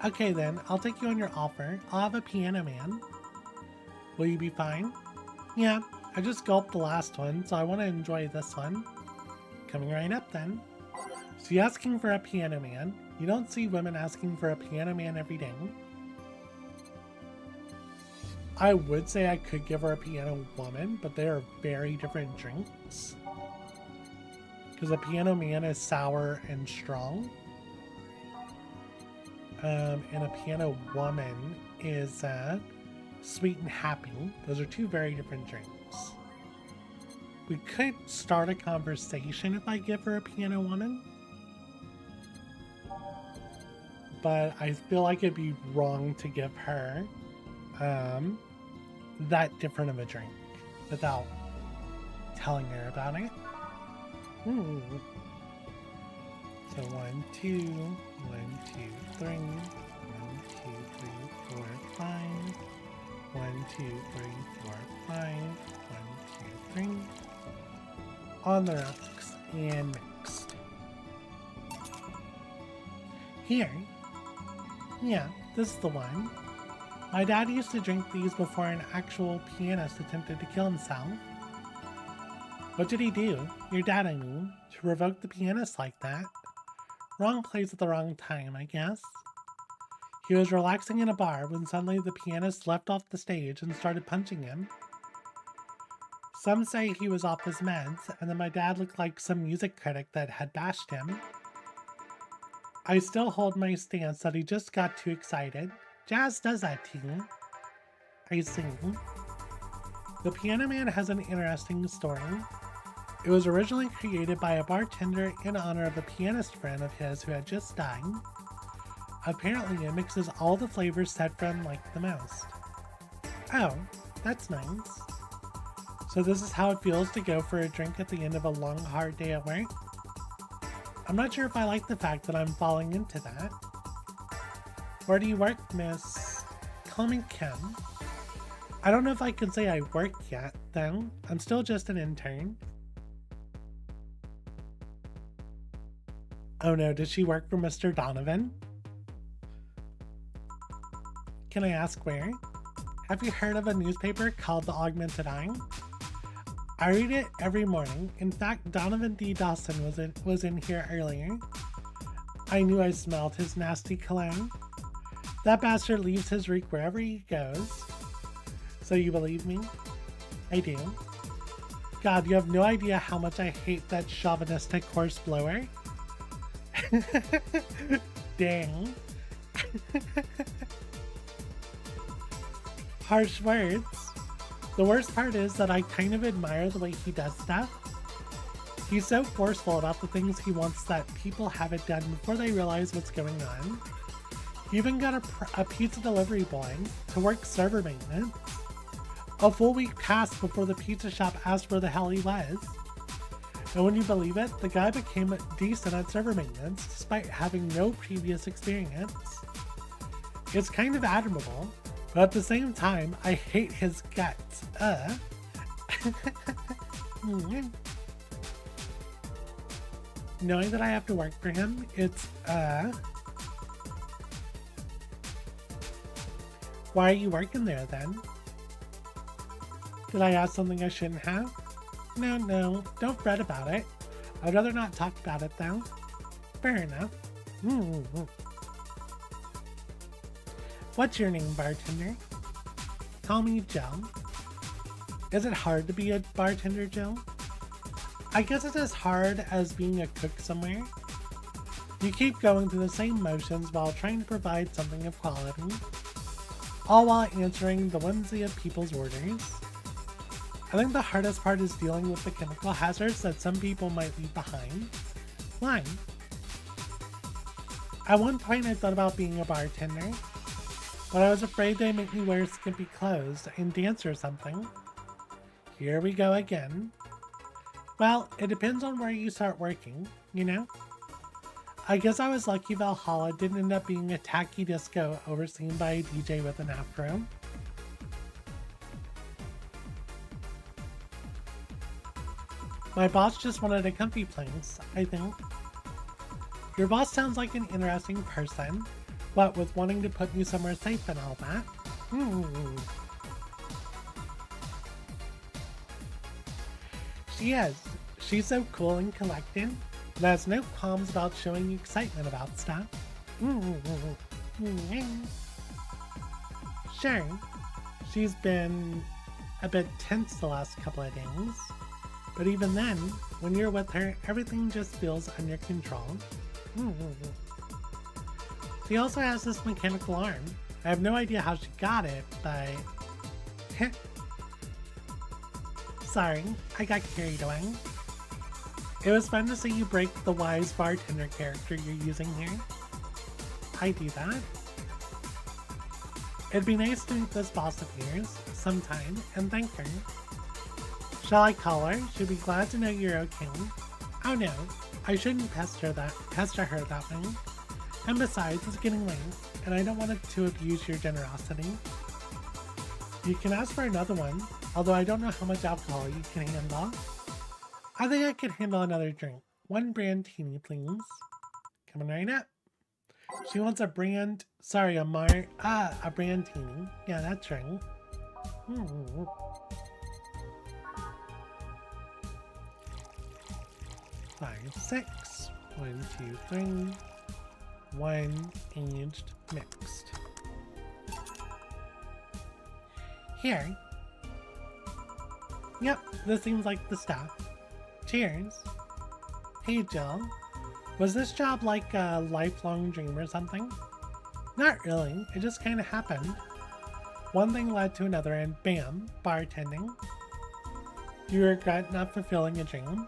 [SPEAKER 1] Okay then, I'll take you on your offer. I'll have a piano man. Will you be fine? Yeah, I just gulped the last one, so I want to enjoy this one. Coming right up then. So you're asking for a piano man. You don't see women asking for a piano man every day. I would say I could give her a piano woman, but they are very different drinks. Because a piano man is sour and strong. And a piano woman is sweet and happy. Those are two very different drinks. We could start a conversation if I give her a piano woman. But I feel like it'd be wrong to give her that different of a drink without telling her about it. So 1, 2, 1, 2, 3, 1, 2, 3, 4, 5, 1, 2, 3, 4, 5, 1, 2, 3. On the rocks and mixed. Here. Yeah, this is the one. My dad used to drink these before an actual pianist attempted to kill himself. What did he do? Your dad, I mean, to provoke the pianist like that? Wrong place at the wrong time, I guess. He was relaxing in a bar when suddenly the pianist leapt off the stage and started punching him. Some say he was off his meds, and then my dad looked like some music critic that had bashed him. I still hold my stance that he just got too excited. Jazz does that to you. I sing. The Piano Man has an interesting story. It was originally created by a bartender in honor of a pianist friend of his who had just died. Apparently it mixes all the flavors set from like the most. Oh, that's nice. So this is how it feels to go for a drink at the end of a long, hard day at work? I'm not sure if I like the fact that I'm falling into that. Where do you work, miss? Call me Kim. I don't know if I can say I work yet, though. I'm still just an intern. Oh no, does she work for Mr. Donovan? Can I ask where? Have you heard of a newspaper called The Augmented Eye? I read it every morning. In fact, Donovan D. Dawson was in here earlier. I knew I smelled his nasty cologne. That bastard leaves his reek wherever he goes. So you believe me? I do. God, you have no idea how much I hate that chauvinistic horse blower. Dang. Harsh words. The worst part is that I kind of admire the way he does stuff. He's so forceful about the things he wants that people have it done before they realize what's going on. He even got a pizza delivery boy to work server maintenance. A full week passed before the pizza shop asked where the hell he was. And when you believe it, the guy became decent at server maintenance despite having no previous experience. It's kind of admirable, but at the same time, I hate his guts. Knowing that I have to work for him, it's Why are you working there then? Did I ask something I shouldn't have? No, don't fret about it. I'd rather not talk about it though. Fair enough. What's your name, bartender? Call me Jill. Is it hard to be a bartender, Jill? I guess it's as hard as being a cook somewhere. You keep going through the same motions while trying to provide something of quality, all while answering the whimsy of people's orders. I think the hardest part is dealing with the chemical hazards that some people might leave behind. Why? At one point I thought about being a bartender, but I was afraid they'd make me wear skimpy clothes and dance or something. Here we go again. Well, it depends on where you start working, you know? I guess I was lucky Valhalla didn't end up being a tacky disco overseen by a DJ with an afro. My boss just wanted a comfy place, I think. Your boss sounds like an interesting person, what with wanting to put me somewhere safe and all that. She is. She's so cool and collected, and has no qualms about showing excitement about stuff. Sure, she's been a bit tense the last couple of days, but even then, when you're with her, everything just feels under control. She also has this mechanical arm. I have no idea how she got it, but... Sorry, I got carried away. It was fun to see you break the wise bartender character you're using here. I do that. It'd be nice to meet this boss of yours sometime and thank her. Shall I call her? She'll be glad to know you're okay. Oh no, I shouldn't pester her that way. And besides, it's getting late, and I don't want it to abuse your generosity. You can ask for another one, although I don't know how much alcohol you can handle. I think I could handle another drink. One brandini, please. Coming right up. She wants a brandini. Yeah, that's right. 5, 6. 1, 2, 3. 1 aged mixed. Here. Yep, this seems like the stuff. Cheers. Hey Jill, was this job like a lifelong dream or something? Not really, it just kinda happened. One thing led to another and bam, bartending. Do you regret not fulfilling a dream?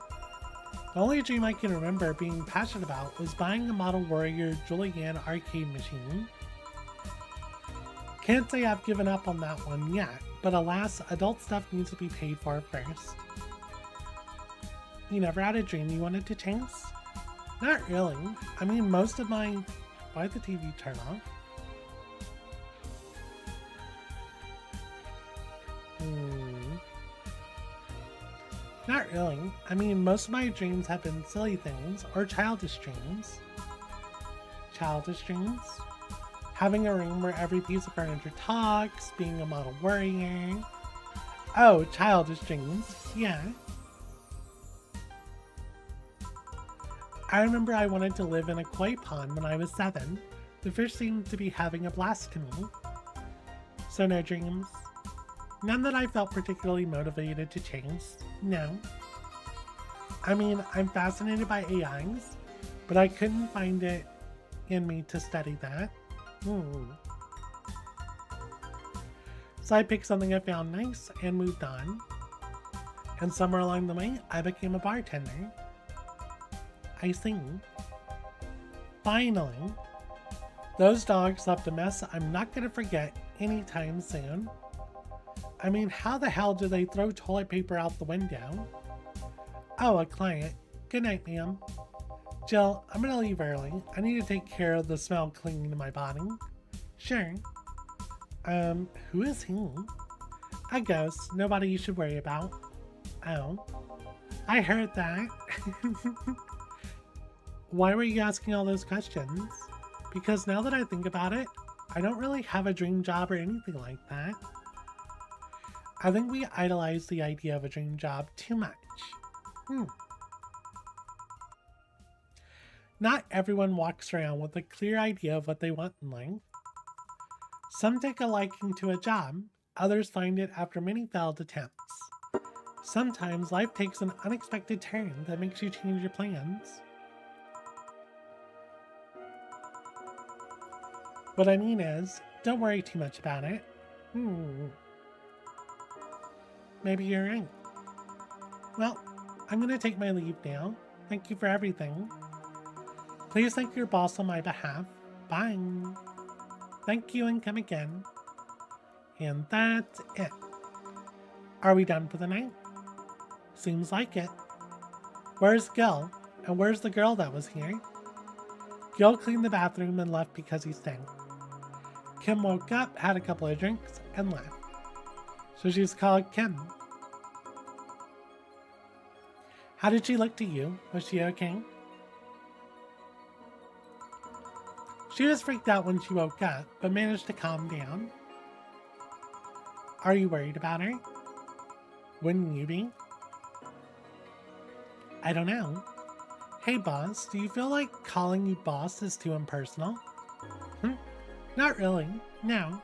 [SPEAKER 1] The only dream I can remember being passionate about was buying a Model Warrior Julian arcade machine. Can't say I've given up on that one yet, but alas, adult stuff needs to be paid for first. You never had a dream you wanted to chase? Not really. I mean, most of my... Why'd the TV turn off? Not really. I mean, most of my dreams have been silly things, or childish dreams. Childish dreams? Having a room where every piece of furniture talks, being a model warrior. Oh, childish dreams. Yeah. I remember I wanted to live in a koi pond when I was 7. The fish seemed to be having a blast to me. So no dreams. None that I felt particularly motivated to chase. No. I mean, I'm fascinated by AIs, but I couldn't find it in me to study that. So I picked something I found nice and moved on. And somewhere along the way, I became a bartender. I see. Finally. Those dogs left a mess I'm not gonna forget anytime soon. I mean, how the hell do they throw toilet paper out the window? Oh, a client. Good night, ma'am. Jill, I'm gonna leave early. I need to take care of the smell clinging to my body. Sure. Who is he? A ghost. Nobody you should worry about. Oh. I heard that. Why were you asking all those questions? Because now that I think about it, I don't really have a dream job or anything like that. I think we idolize the idea of a dream job too much. Not everyone walks around with a clear idea of what they want in life. Some take a liking to a job, others find it after many failed attempts. Sometimes life takes an unexpected turn that makes you change your plans. What I mean is, don't worry too much about it. Maybe you're right. Well, I'm gonna take my leave now. Thank you for everything. Please thank your boss on my behalf. Bye. Thank you and come again. And that's it. Are we done for the night? Seems like it. Where's Gil? And where's the girl that was here? Gil cleaned the bathroom and left because he stank. Kim woke up, had a couple of drinks, and left. So she's called Kim. How did she look to you? Was she okay? She was freaked out when she woke up, but managed to calm down. Are you worried about her? Wouldn't you be? I don't know. Hey boss, do you feel like calling you boss is too impersonal? Not really, no.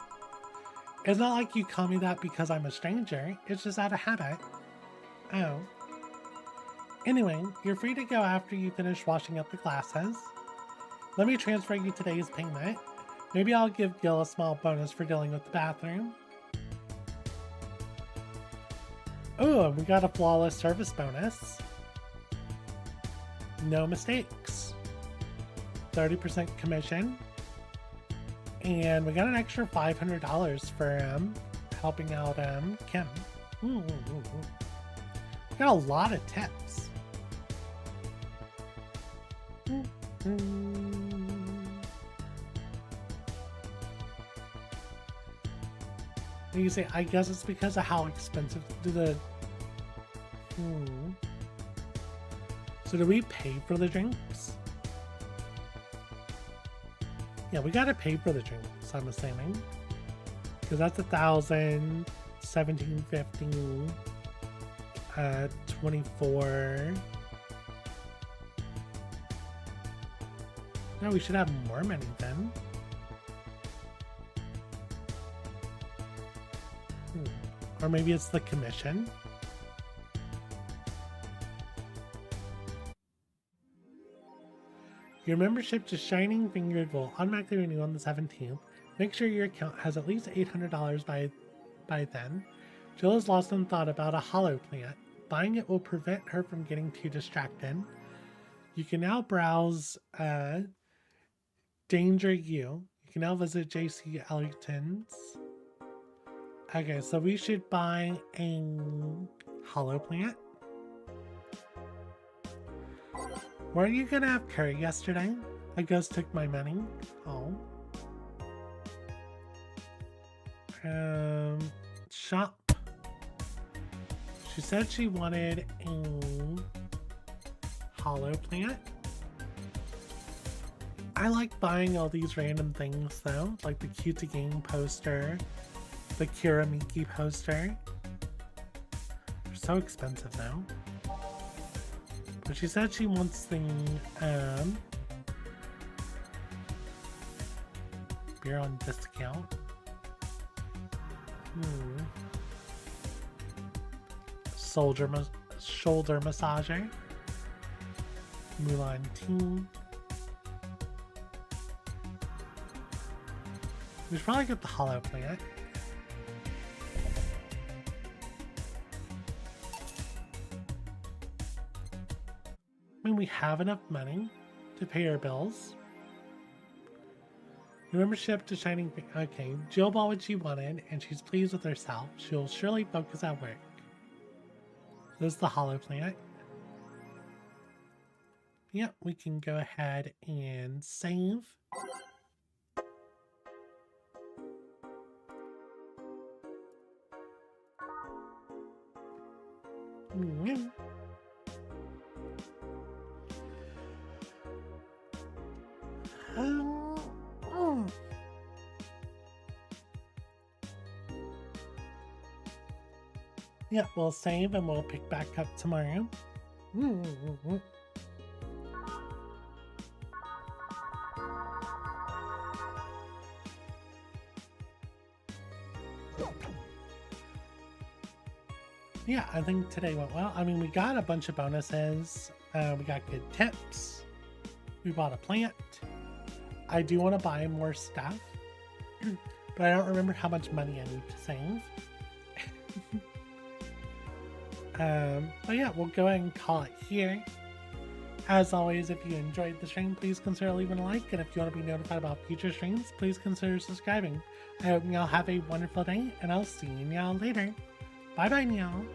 [SPEAKER 1] It's not like you call me that because I'm a stranger, it's just out of habit. Oh. Anyway, you're free to go after you finish washing up the glasses. Let me transfer you today's payment. Maybe I'll give Gil a small bonus for dealing with the bathroom. Oh, we got a flawless service bonus. No mistakes. 30% commission. And we got an extra $500 for helping out Kim. We got a lot of tips. You say, I guess it's because of how expensive the... So do we pay for the drinks? Yeah, we gotta pay for the drinks, I'm assuming. Because that's 1,000, 1,750, 24. No, we should have more money then. Or maybe it's the commission. Your membership to Shining Fingered will automatically renew on the 17th. Make sure your account has at least $800 by then. Jill is lost in thought about a hollow plant. Buying it will prevent her from getting too distracted. You can now browse Danger You. You can now visit JC Ellington's. Okay, so we should buy a hollow plant. Weren't you gonna have curry yesterday? A ghost took my money. Oh. Shop. She said she wanted a hollow plant. I like buying all these random things though, like the Cute Game poster, the Kiramiki poster. They're so expensive though. But she said she wants the beer on discount. Shoulder massager. Mulan tea. We should probably get the hollow plant. I mean, we have enough money to pay our bills. Your membership to Shining... Okay, Jill bought what she wanted, and she's pleased with herself. She'll surely focus at work. This is the hollow plant. Yep, we can go ahead and save. Yeah, we'll save and we'll pick back up tomorrow. Yeah, I think today went well. I mean, we got a bunch of bonuses. We got good tips. We bought a plant. I do want to buy more stuff, but I don't remember how much money I need to save. But yeah, we'll go ahead and call it here. As always, if you enjoyed the stream, please consider leaving a like, and if you want to be notified about future streams, please consider subscribing. I hope y'all have a wonderful day, and I'll see y'all later. Bye bye, y'all.